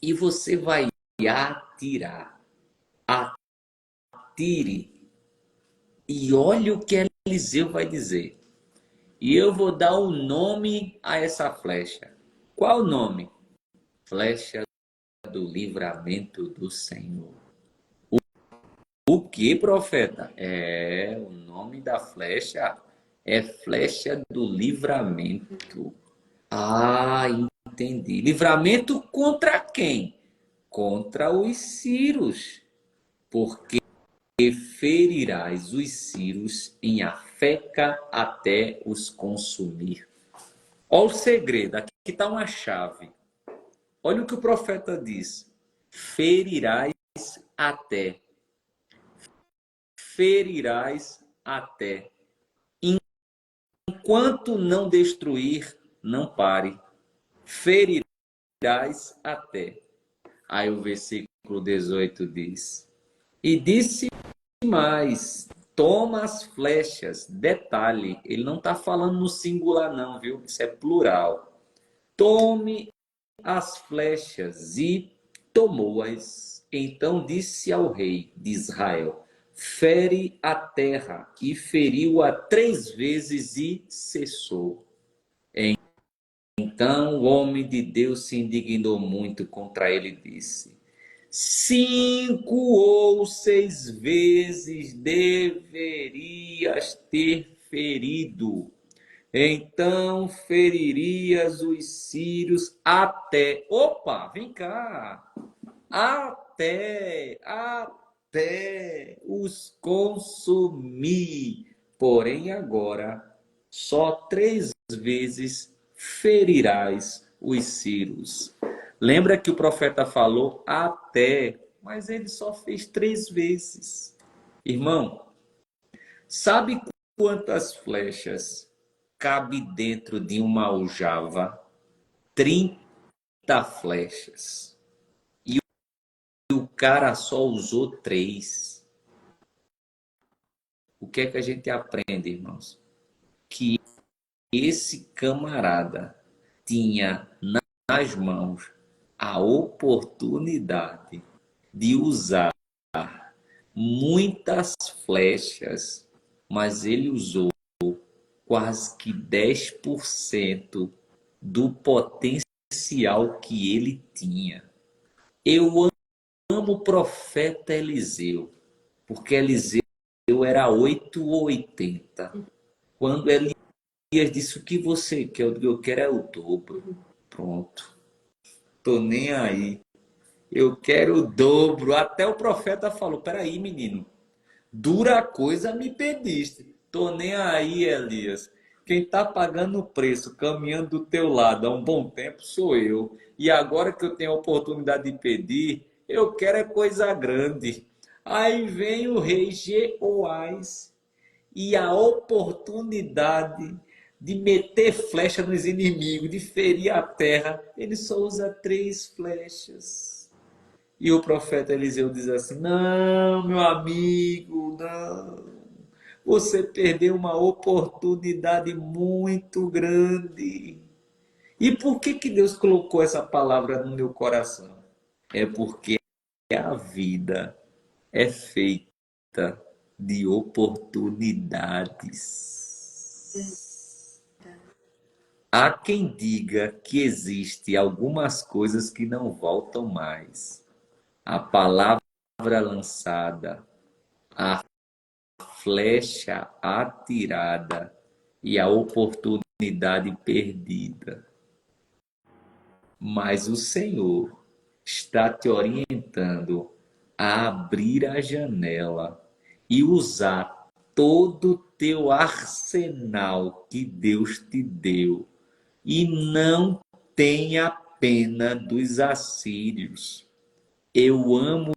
e você vai atirar. Atire. E olha o que Eliseu vai dizer. E eu vou dar o nome a essa flecha. Qual o nome? Flecha do livramento do Senhor. O que, profeta? O nome da flecha é flecha do livramento. Ah, entendi. Livramento contra quem? Contra os círios. Porque ferirás os círios em afeca até os consumir. Olha o segredo, aqui está uma chave. Olha o que o profeta diz. Ferirás até. Ferirás até. Enquanto não destruir, não pare. Ferirás até. Aí o versículo 18 diz: e disse mais, toma as flechas. Detalhe, ele não está falando no singular não, viu? Isso é plural. Tome as flechas, e tomou-as. Então disse ao rei de Israel: fere a terra, e feriu-a 3 vezes e cessou. Então o homem de Deus se indignou muito contra ele e disse: 5 ou 6 vezes deverias ter ferido, então feririas os sírios até. Opa, vem cá! Até os consumir. Porém, agora, só 3 vezes ferirás os sírios. Lembra que o profeta falou até, mas ele só fez 3 vezes. Irmão, sabe quantas flechas cabe dentro de uma aljava? 30 flechas. E o cara só usou 3. O que é que a gente aprende, irmãos? Que esse camarada tinha nas mãos a oportunidade de usar muitas flechas, mas ele usou quase que 10% do potencial que ele tinha. Eu amo o profeta Eliseu, porque Eliseu era 8 ou 80. Quando Elias disse: o que você quer? Eu quero é o dobro. Pronto. Tô nem aí. Eu quero o dobro. Até o profeta falou: peraí, menino. Dura coisa me pediste. Tô nem aí, Elias. Quem está pagando o preço, caminhando do teu lado há um bom tempo, sou eu. E agora que eu tenho a oportunidade de pedir, eu quero é coisa grande. Aí vem o rei Jeoás e a oportunidade de meter flecha nos inimigos, de ferir a terra. Ele só usa 3 flechas. E o profeta Eliseu diz assim: não, meu amigo, não. Você perdeu uma oportunidade muito grande. E por que Deus colocou essa palavra no meu coração? É porque a vida é feita de oportunidades. Há quem diga que existe algumas coisas que não voltam mais. A palavra lançada, a flecha atirada e a oportunidade perdida. Mas o Senhor está te orientando a abrir a janela e usar todo o teu arsenal que Deus te deu. E não tenha pena dos assírios. Eu amo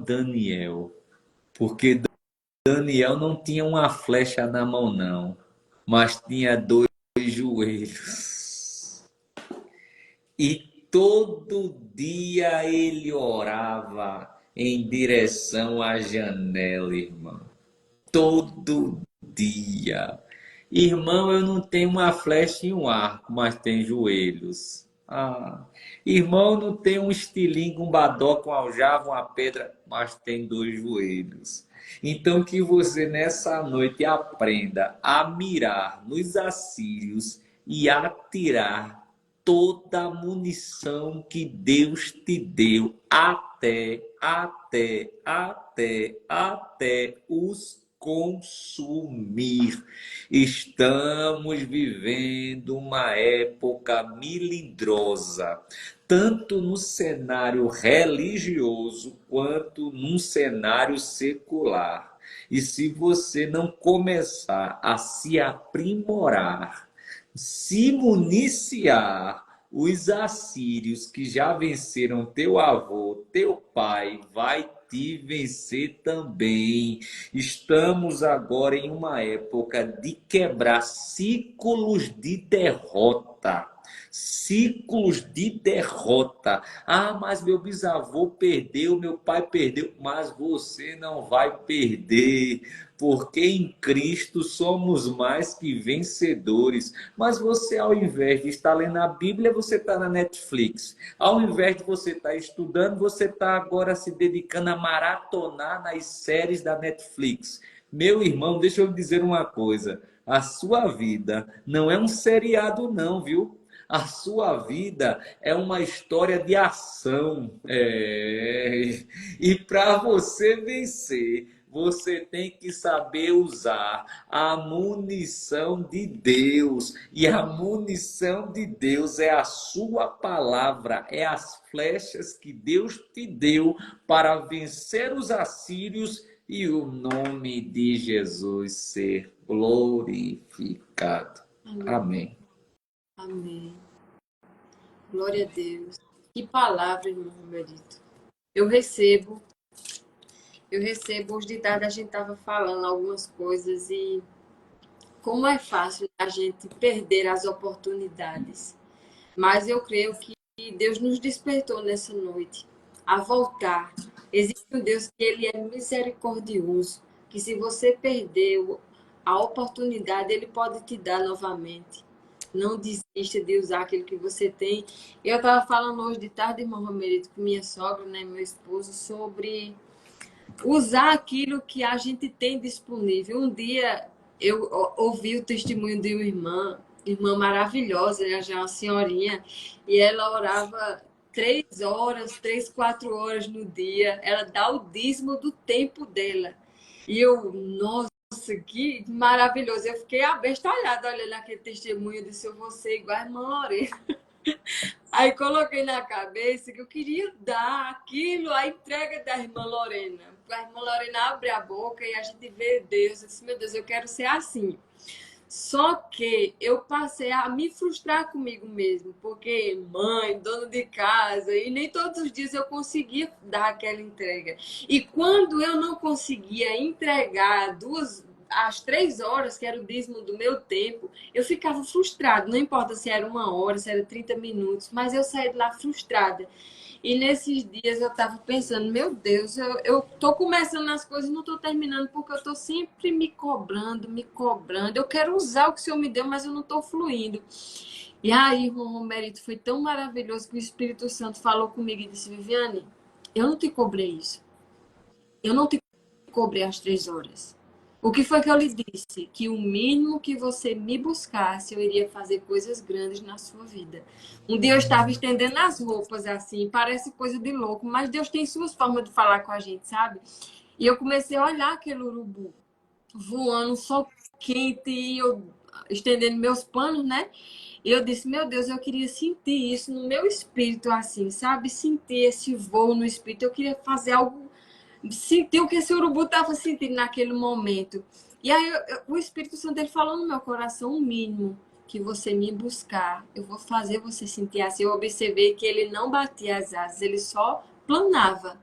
Daniel, porque Daniel não tinha uma flecha na mão, não, mas tinha 2 joelhos. E todo dia ele orava em direção à janela, irmão. Todo dia. Irmão, eu não tenho uma flecha e um arco, mas tenho joelhos. Irmão, não tem um estilingue, um badoque, um aljava, uma pedra, mas tem 2 joelhos. Então que você nessa noite aprenda a mirar nos assírios e atirar toda a munição que Deus te deu até os consumir. Estamos vivendo uma época melindrosa, tanto no cenário religioso quanto num cenário secular. E se você não começar a se aprimorar, se municiar, os assírios que já venceram teu avô, teu pai, vai te vencer também. Estamos agora em uma época de quebrar ciclos de derrota. ciclos de derrota. Ah, mas meu bisavô perdeu, meu pai perdeu, mas você não vai perder, porque em Cristo somos mais que vencedores. Mas você, ao invés de estar lendo a Bíblia, você está na Netflix. Ao invés de você estar estudando, você está agora se dedicando a maratonar nas séries da Netflix. Meu irmão, deixa eu lhe dizer uma coisa. A sua vida não é um seriado, não, viu? A sua vida é uma história de ação. E para você vencer, você tem que saber usar a munição de Deus. E a munição de Deus é a sua palavra, é as flechas que Deus te deu para vencer os assírios e o nome de Jesus ser glorificado. Amém. Amém. Amém. Glória a Deus. Que palavra, irmão Romerito. Eu recebo. Hoje de tarde a gente estava falando algumas coisas e como é fácil a gente perder as oportunidades. Mas eu creio que Deus nos despertou nessa noite a voltar. Existe um Deus que ele é misericordioso, que se você perdeu a oportunidade, ele pode te dar novamente. Não desista de usar aquilo que você tem. Eu estava falando hoje de tarde, irmão Romerito, com minha sogra, né, meu esposo, sobre usar aquilo que a gente tem disponível. Um dia eu ouvi o testemunho de uma irmã maravilhosa, ela já é uma senhorinha, e ela orava 4 horas no dia. Ela dá o dízimo do tempo dela. E eu, nossa, que maravilhoso. Eu fiquei abestalhada olhando aquele testemunho. Eu disse, eu vou ser igual a irmã Lorena. Aí coloquei na cabeça que eu queria dar aquilo, a entrega da irmã Lorena. A irmã Lorena abre a boca e a gente vê Deus. Eu disse, meu Deus, eu quero ser assim. Só que eu passei a me frustrar comigo mesmo, porque mãe, dona de casa, e nem todos os dias eu conseguia dar aquela entrega. E quando eu não conseguia entregar às 3 horas, que era o dízimo do meu tempo, eu ficava frustrada. Não importa se era 1 hora, se era 30 minutos, mas eu saí de lá frustrada. E nesses dias eu estava pensando, meu Deus, eu tô começando as coisas e não estou terminando porque eu estou sempre me cobrando. Eu quero usar o que o Senhor me deu, mas eu não estou fluindo. E aí, irmão Romerito, foi tão maravilhoso que o Espírito Santo falou comigo e disse, Viviane, eu não te cobrei isso. Eu não te cobrei às 3 horas. O que foi que eu lhe disse? Que o mínimo que você me buscasse, eu iria fazer coisas grandes na sua vida. Um dia eu estava estendendo as roupas assim, parece coisa de louco, mas Deus tem suas formas de falar com a gente, sabe? E eu comecei a olhar aquele urubu voando, sol quente, e eu estendendo meus panos, né? E eu disse, meu Deus, eu queria sentir isso no meu espírito assim, sabe? Sentir esse voo no espírito. Eu queria fazer algo, sentir o que esse urubu estava sentindo naquele momento. E aí o Espírito Santo ele falou no meu coração, o mínimo que você me buscar, eu vou fazer você sentir assim. Eu observei que ele não batia as asas, ele só planava,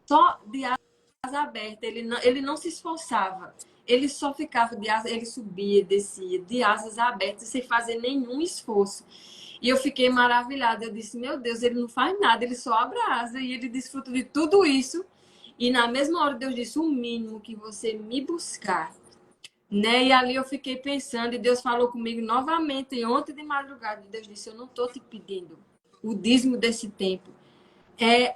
só de asas abertas, ele não se esforçava. Ele só ficava de asas, ele subia, descia, de asas abertas, sem fazer nenhum esforço. E eu fiquei maravilhada. Eu disse, meu Deus, ele não faz nada, ele só abre a asa e ele desfruta de tudo isso. E na mesma hora Deus disse, o mínimo que você me buscar, né? E ali eu fiquei pensando e Deus falou comigo novamente. E ontem de madrugada Deus disse, eu não estou te pedindo o dízimo desse tempo. É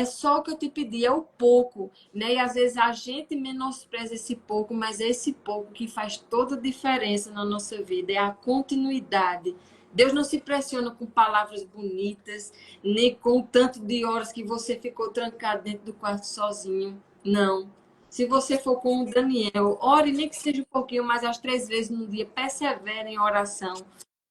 só o que eu te pedi, é o pouco, né? E às vezes a gente menospreza esse pouco, mas é esse pouco que faz toda a diferença na nossa vida, é a continuidade. Deus não se pressiona com palavras bonitas, nem com o tanto de horas que você ficou trancado dentro do quarto sozinho. Não. Se você for com o Daniel, ore nem que seja um pouquinho, mas às 3 vezes no dia, persevere em oração.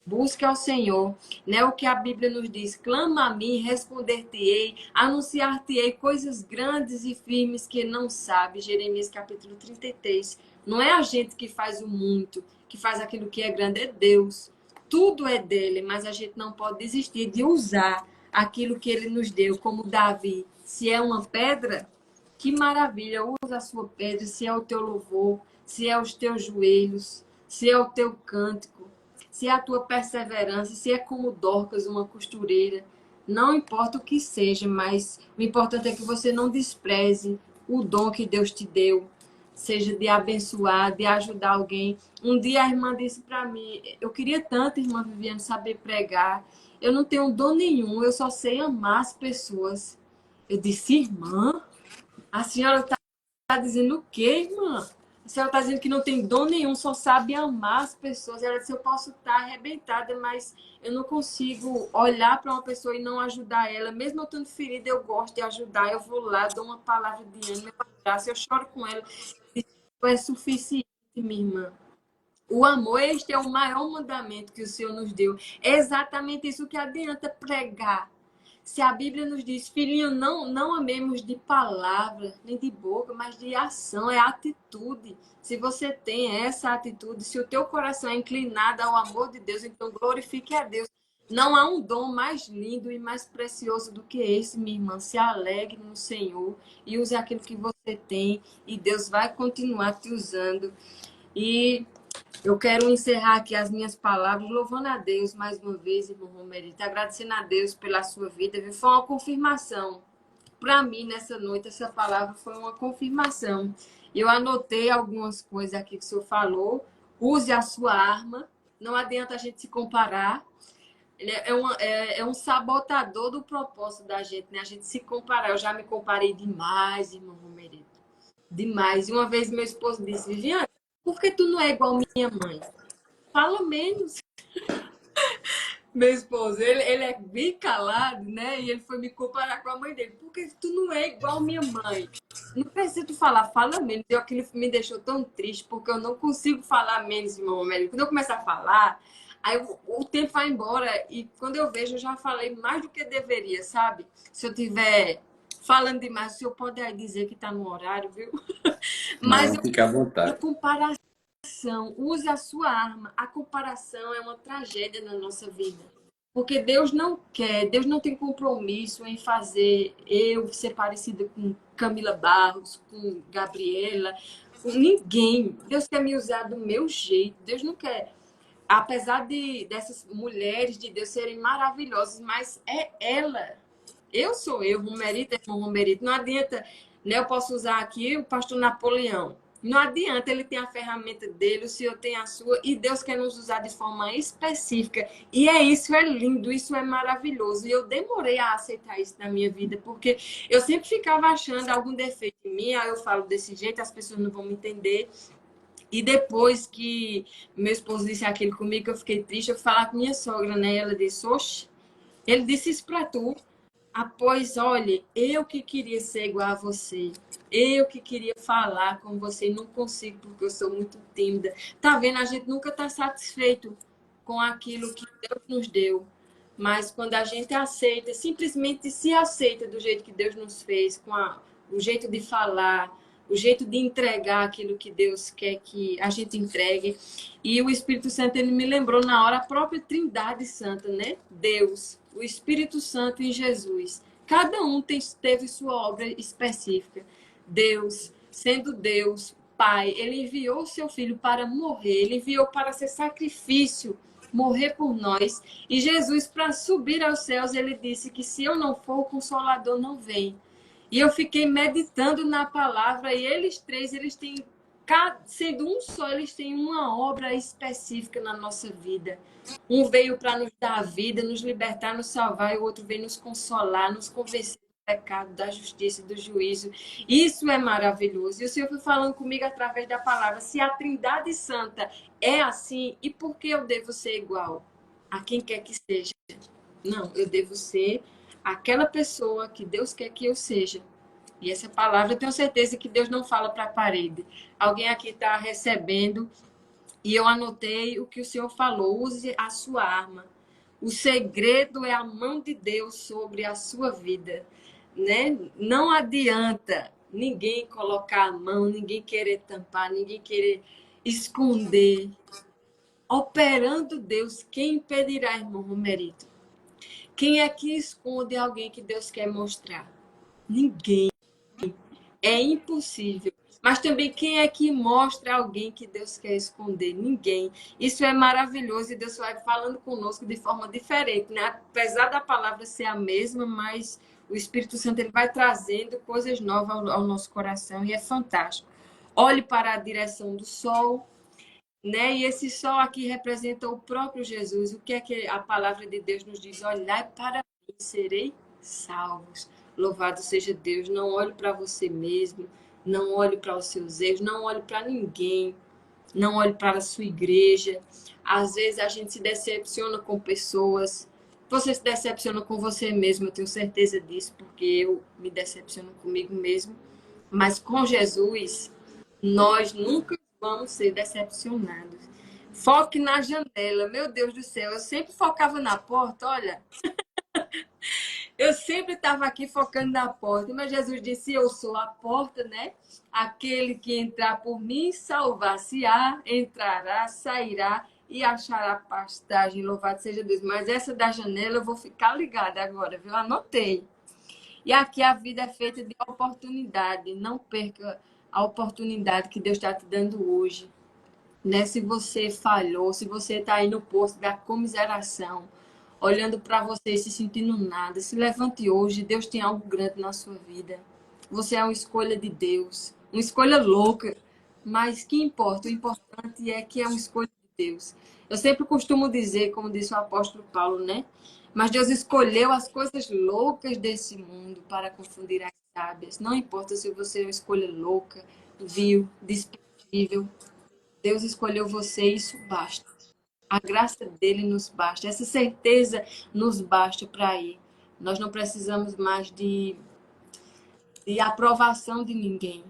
Busque ao Senhor, né? O que a Bíblia nos diz, clama a mim, responder-te-ei, anunciar-te-ei coisas grandes e firmes que não sabe. Jeremias capítulo 33. Não é a gente que faz o muito, que faz aquilo que é grande, é Deus. Tudo é dele, mas a gente não pode desistir de usar aquilo que ele nos deu, como Davi. Se é uma pedra, que maravilha, usa a sua pedra, se é o teu louvor, se é os teus joelhos, se é o teu cântico. se é a tua perseverança, se é como Dorcas, uma costureira. Não importa o que seja, mas o importante é que você não despreze o dom que Deus te deu, seja de abençoar, de ajudar alguém. Um dia a irmã disse para mim, eu queria tanto, irmã Viviane, saber pregar. Eu não tenho dom nenhum, eu só sei amar as pessoas. Eu disse, irmã, a senhora está dizendo o quê, irmã? A senhora está dizendo que não tem dom nenhum, só sabe amar as pessoas. Ela disse, eu posso estar arrebentada, mas eu não consigo olhar para uma pessoa e não ajudar ela. Mesmo eu estando ferida, eu gosto de ajudar. Eu vou lá, dou uma palavra de ânimo, eu abraço, eu choro com ela. Isso é suficiente, minha irmã. O amor, este é o maior mandamento que o Senhor nos deu. É exatamente isso que adianta pregar. Se a Bíblia nos diz, filhinho, não amemos de palavra, nem de boca, mas de ação, é atitude. Se você tem essa atitude, se o teu coração é inclinado ao amor de Deus, então glorifique a Deus. Não há um dom mais lindo e mais precioso do que esse, minha irmã. Se alegre no Senhor e use aquilo que você tem e Deus vai continuar te usando. E eu quero encerrar aqui as minhas palavras, louvando a Deus mais uma vez, irmão Romerito, agradecendo a Deus pela sua vida. Viu? Foi uma confirmação. Para mim, nessa noite, essa palavra foi uma confirmação. Eu anotei algumas coisas aqui que o senhor falou. Use a sua arma. Não adianta a gente se comparar. Ele é um sabotador do propósito da gente, né? A gente se comparar. Eu já me comparei demais, irmão Romerito. Demais. E uma vez meu esposo disse, Viviane, por que tu não é igual minha mãe? Fala menos. Meu esposo, ele é bem calado, né? E ele foi me comparar com a mãe dele. Por que tu não é igual minha mãe? Não precisa tu falar, fala menos. E aquilo me deixou tão triste, porque eu não consigo falar menos, irmão Américo. Quando eu começo a falar, aí o tempo vai embora. E quando eu vejo, eu já falei mais do que deveria, sabe? Se eu tiver falando demais, o senhor pode aí dizer que tá no horário, viu? Mas Não, fica à a vontade. comparação, use a sua arma. A comparação é uma tragédia na nossa vida. Porque Deus não quer, Deus não tem compromisso em fazer eu ser parecida com Camila Barros, com Gabriela, com ninguém. Deus quer me usar do meu jeito. Deus não quer. Apesar dessas mulheres de Deus serem maravilhosas, mas é ela. Eu sou eu, Romerito, irmão Romerito. Não adianta, né? Eu posso usar aqui o pastor Napoleão. Não adianta, ele tem a ferramenta dele, o Senhor tem a sua, e Deus quer nos usar de forma específica. E isso é lindo, isso é maravilhoso. E eu demorei a aceitar isso na minha vida, porque eu sempre ficava achando algum defeito em mim, aí eu falo desse jeito, as pessoas não vão me entender. E depois que meu esposo disse aquilo comigo, eu fiquei triste, eu fui falar com minha sogra, né? Ela disse, oxe, ele disse isso pra tu. Após, olha, eu que queria ser igual a você. Eu que queria falar com você e não consigo porque eu sou muito tímida. Tá vendo? A gente nunca está satisfeito com aquilo que Deus nos deu. Mas quando a gente aceita, simplesmente se aceita do jeito que Deus nos fez, o jeito de falar, o jeito de entregar aquilo que Deus quer que a gente entregue. E o Espírito Santo, ele me lembrou na hora a própria Trindade Santa, né? Deus, o Espírito Santo e Jesus. Cada um teve sua obra específica. Deus, sendo Deus, Pai, ele enviou o seu Filho para morrer, ele enviou para ser sacrifício, morrer por nós. E Jesus, para subir aos céus, ele disse que se eu não for, o Consolador não vem. E eu fiquei meditando na palavra, e eles três, eles têm, sendo um só, eles têm uma obra específica na nossa vida. Um veio para nos dar a vida, nos libertar, nos salvar, e o outro veio nos consolar, nos convencer do pecado, da justiça e do juízo. Isso é maravilhoso. E o Senhor foi falando comigo através da palavra. Se a Trindade Santa é assim, e por que eu devo ser igual a quem quer que seja? Não, eu devo ser aquela pessoa que Deus quer que eu seja. E essa palavra, eu tenho certeza que Deus não fala para a parede. Alguém aqui está recebendo, e eu anotei o que o Senhor falou. Use a sua arma. O segredo é a mão de Deus sobre a sua vida, né? Não adianta ninguém colocar a mão, ninguém querer tampar, ninguém querer esconder. Operando Deus, quem impedirá, irmão Romerito? Quem é que esconde alguém que Deus quer mostrar? Ninguém. É impossível. Mas também quem é que mostra alguém que Deus quer esconder? Ninguém. Isso é maravilhoso e Deus vai falando conosco de forma diferente, né? Apesar da palavra ser a mesma, mas o Espírito Santo ele vai trazendo coisas novas ao nosso coração e é fantástico. Olhe para a direção do sol, né? E esse sol aqui representa o próprio Jesus. O que é que a palavra de Deus nos diz? Olhai para mim, serei salvos. Louvado seja Deus. Não olhe para você mesmo, não olhe para os seus erros, não olhe para ninguém, não olhe para a sua igreja. Às vezes a gente se decepciona com pessoas. Você se decepciona com você mesmo, eu tenho certeza disso, porque eu me decepciono comigo mesmo. Mas com Jesus, nós nunca vamos ser decepcionados. Foque na janela. Meu Deus do céu, eu sempre focava na porta, olha. Eu sempre estava aqui focando na porta, mas Jesus disse: eu sou a porta, né? Aquele que entrar por mim, salvar-se-á, entrará, sairá e achará pastagem. Louvado seja Deus. Mas essa da janela eu vou ficar ligada agora, viu? Anotei. E aqui a vida é feita de oportunidade. Não perca a oportunidade que Deus está te dando hoje, né? Se você falhou, se você está aí no posto da comiseração, olhando para você e se sentindo nada, se levante hoje. Deus tem algo grande na sua vida. Você é uma escolha de Deus, uma escolha louca, mas que importa? O importante é que é uma escolha de Deus. Eu sempre costumo dizer, como disse o apóstolo Paulo, né? Mas Deus escolheu as coisas loucas desse mundo para confundir as sábias. Não importa se você é uma escolha louca, vil, desprezível. Deus escolheu você e isso basta. A graça dele nos basta. Essa certeza nos basta para ir. Nós não precisamos mais de aprovação de ninguém,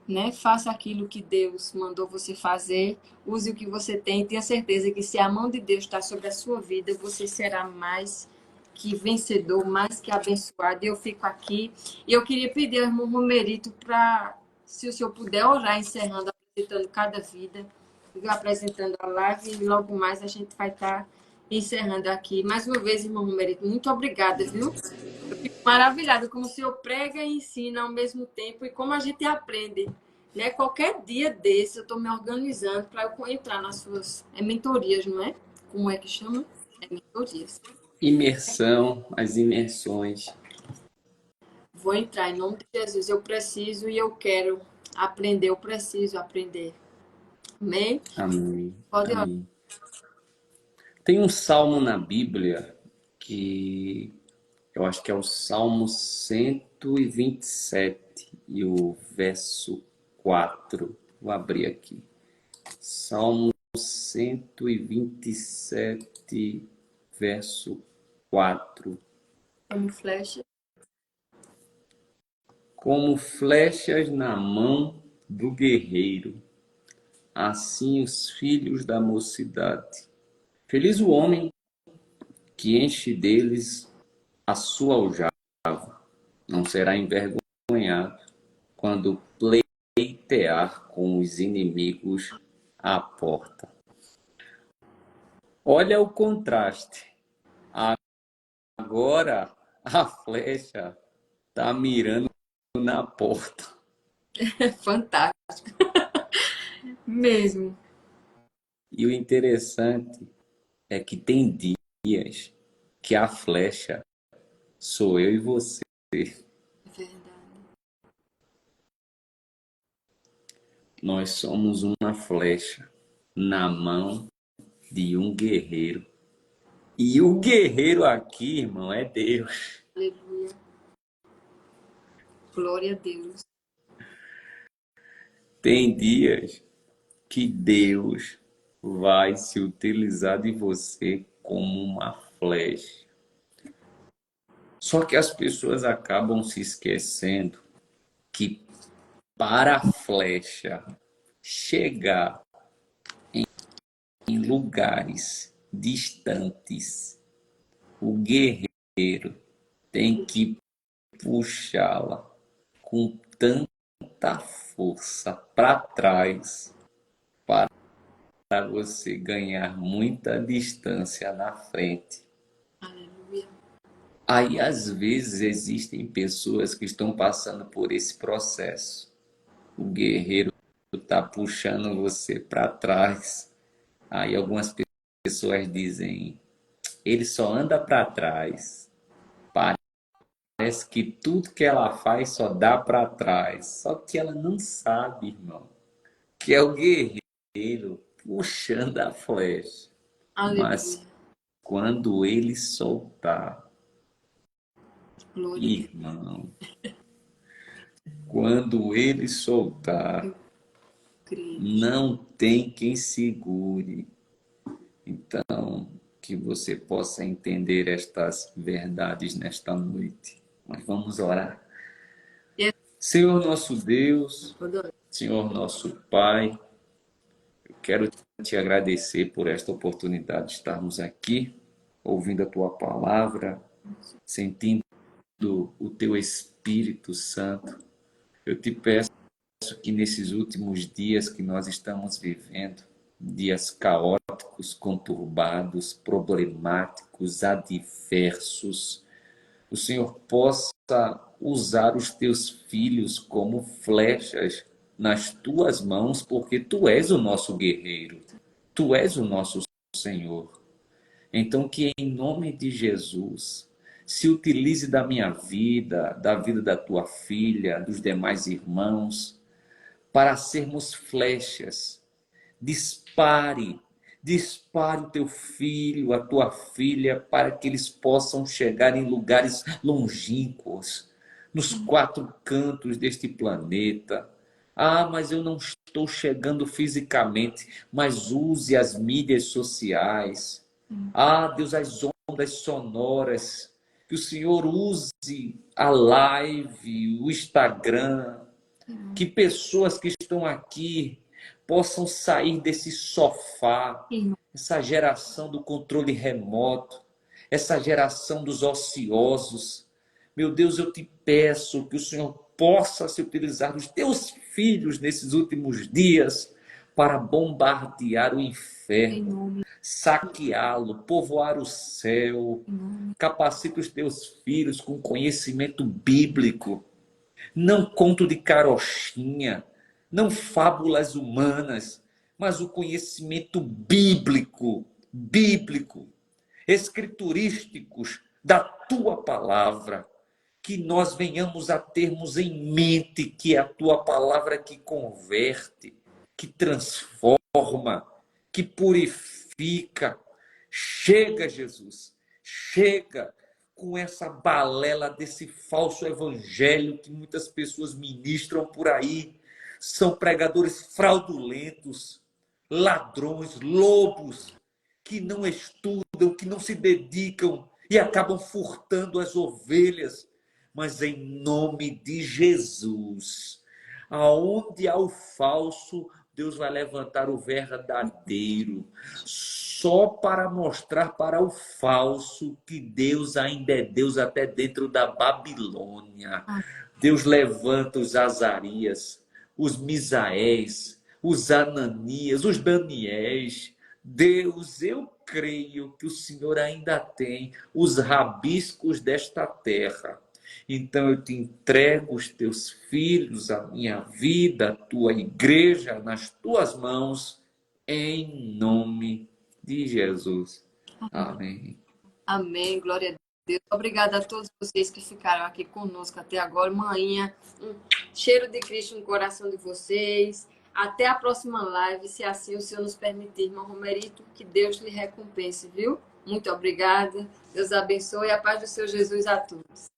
né? Faça aquilo que Deus mandou você fazer. Use o que você tem. Tenha certeza que se a mão de Deus está sobre a sua vida, você será mais que vencedor, mais que abençoado. Eu fico aqui. E eu queria pedir ao irmão Romerito para, se o senhor puder orar, encerrando, apresentando cada vida, apresentando a live, e logo mais a gente vai estar encerrando aqui. Mais uma vez, irmão Romerito, muito obrigada, viu? Eu fico maravilhada como o senhor prega e ensina ao mesmo tempo e como a gente aprende, né? Qualquer dia desse eu estou me organizando para eu entrar nas suas mentorias, não é? Como é que chama? É mentorias. Imersão, as imersões. Vou entrar em nome de Jesus. Eu preciso e eu quero aprender. Eu preciso aprender. Amém? Amém. Pode orar. Amém. Tem um salmo na Bíblia que eu acho que é o Salmo 127 e o verso 4. Vou abrir aqui. Salmo 127, verso 4. Como flecha. Como flechas na mão do guerreiro, assim os filhos da mocidade. Feliz o homem que enche deles a sua aljava, não será envergonhado quando pleitear com os inimigos à porta. Olha o contraste. Agora a flecha está mirando na porta. É fantástico. Mesmo. E o interessante é que tem dias que a flecha sou eu e você. É verdade. Nós somos uma flecha na mão de um guerreiro. E o guerreiro aqui, irmão, é Deus. Aleluia. Glória a Deus. Tem dias que Deus vai se utilizar de você como uma flecha. Só que as pessoas acabam se esquecendo que para a flecha chegar em lugares distantes, o guerreiro tem que puxá-la com tanta força para trás para você ganhar muita distância na frente. Aleluia. Aí, às vezes, existem pessoas que estão passando por esse processo. o guerreiro está puxando você para trás. Aí algumas pessoas dizem, ele só anda para trás. Parece que tudo que ela faz só dá para trás. Só que ela não sabe, irmão, que é o guerreiro puxando a flecha. Mas Aleluia. quando ele soltar, Glória a Deus. irmão, quando ele soltar, Creio. não tem quem segure. Então, que você possa entender estas verdades nesta noite. Mas vamos orar. Yes. Senhor nosso Deus, Adoro. Senhor nosso Pai, eu quero te agradecer por esta oportunidade de estarmos aqui, ouvindo a tua palavra, sentindo o teu Espírito Santo. Eu te peço que nesses últimos dias que nós estamos vivendo, dias caóticos, conturbados, problemáticos, adversos, o Senhor possa usar os teus filhos como flechas nas tuas mãos, porque tu és o nosso guerreiro, tu és o nosso Senhor. Então, que em nome de Jesus, se utilize da minha vida, da vida da tua filha, dos demais irmãos, para sermos flechas. Dispare o teu filho, a tua filha, para que eles possam chegar em lugares longínquos, nos quatro cantos deste planeta. Ah, mas eu não estou chegando fisicamente, mas use as mídias sociais. Ah, Deus, as ondas sonoras, que o Senhor use a live, o Instagram, que pessoas que estão aqui possam sair desse sofá, essa geração do controle remoto, essa geração dos ociosos. Meu Deus, eu te peço que o Senhor possa se utilizar dos teus filhos nesses últimos dias para bombardear o inferno, saqueá-lo, povoar o céu. Capacita os teus filhos com conhecimento bíblico, não conto de carochinha, não fábulas humanas, mas o conhecimento bíblico, escriturísticos da tua palavra, que nós venhamos a termos em mente que é a tua palavra que converte, que transforma, que purifica. Chega, Jesus, chega com essa balela desse falso evangelho que muitas pessoas ministram por aí. São pregadores fraudulentos, ladrões, lobos, que não estudam, que não se dedicam e acabam furtando as ovelhas. Mas em nome de Jesus, aonde há o falso, Deus vai levantar o verdadeiro, só para mostrar para o falso que Deus ainda é Deus até dentro da Babilônia. Deus levanta os Azarias, os Misaéis, os Ananias, os Daniéis. Deus, eu creio que o Senhor ainda tem os rabiscos desta terra. Então eu te entrego os teus filhos, a minha vida, a tua igreja nas tuas mãos, em nome de Jesus. Amém. Amém, glória a Deus. Obrigada a todos vocês que ficaram aqui conosco até agora. Manhã, um cheiro de Cristo no coração de vocês. Até a próxima live, se assim o Senhor nos permitir, irmão Romerito, que Deus lhe recompense, viu? Muito obrigada. Deus abençoe e a paz do Senhor Jesus a todos.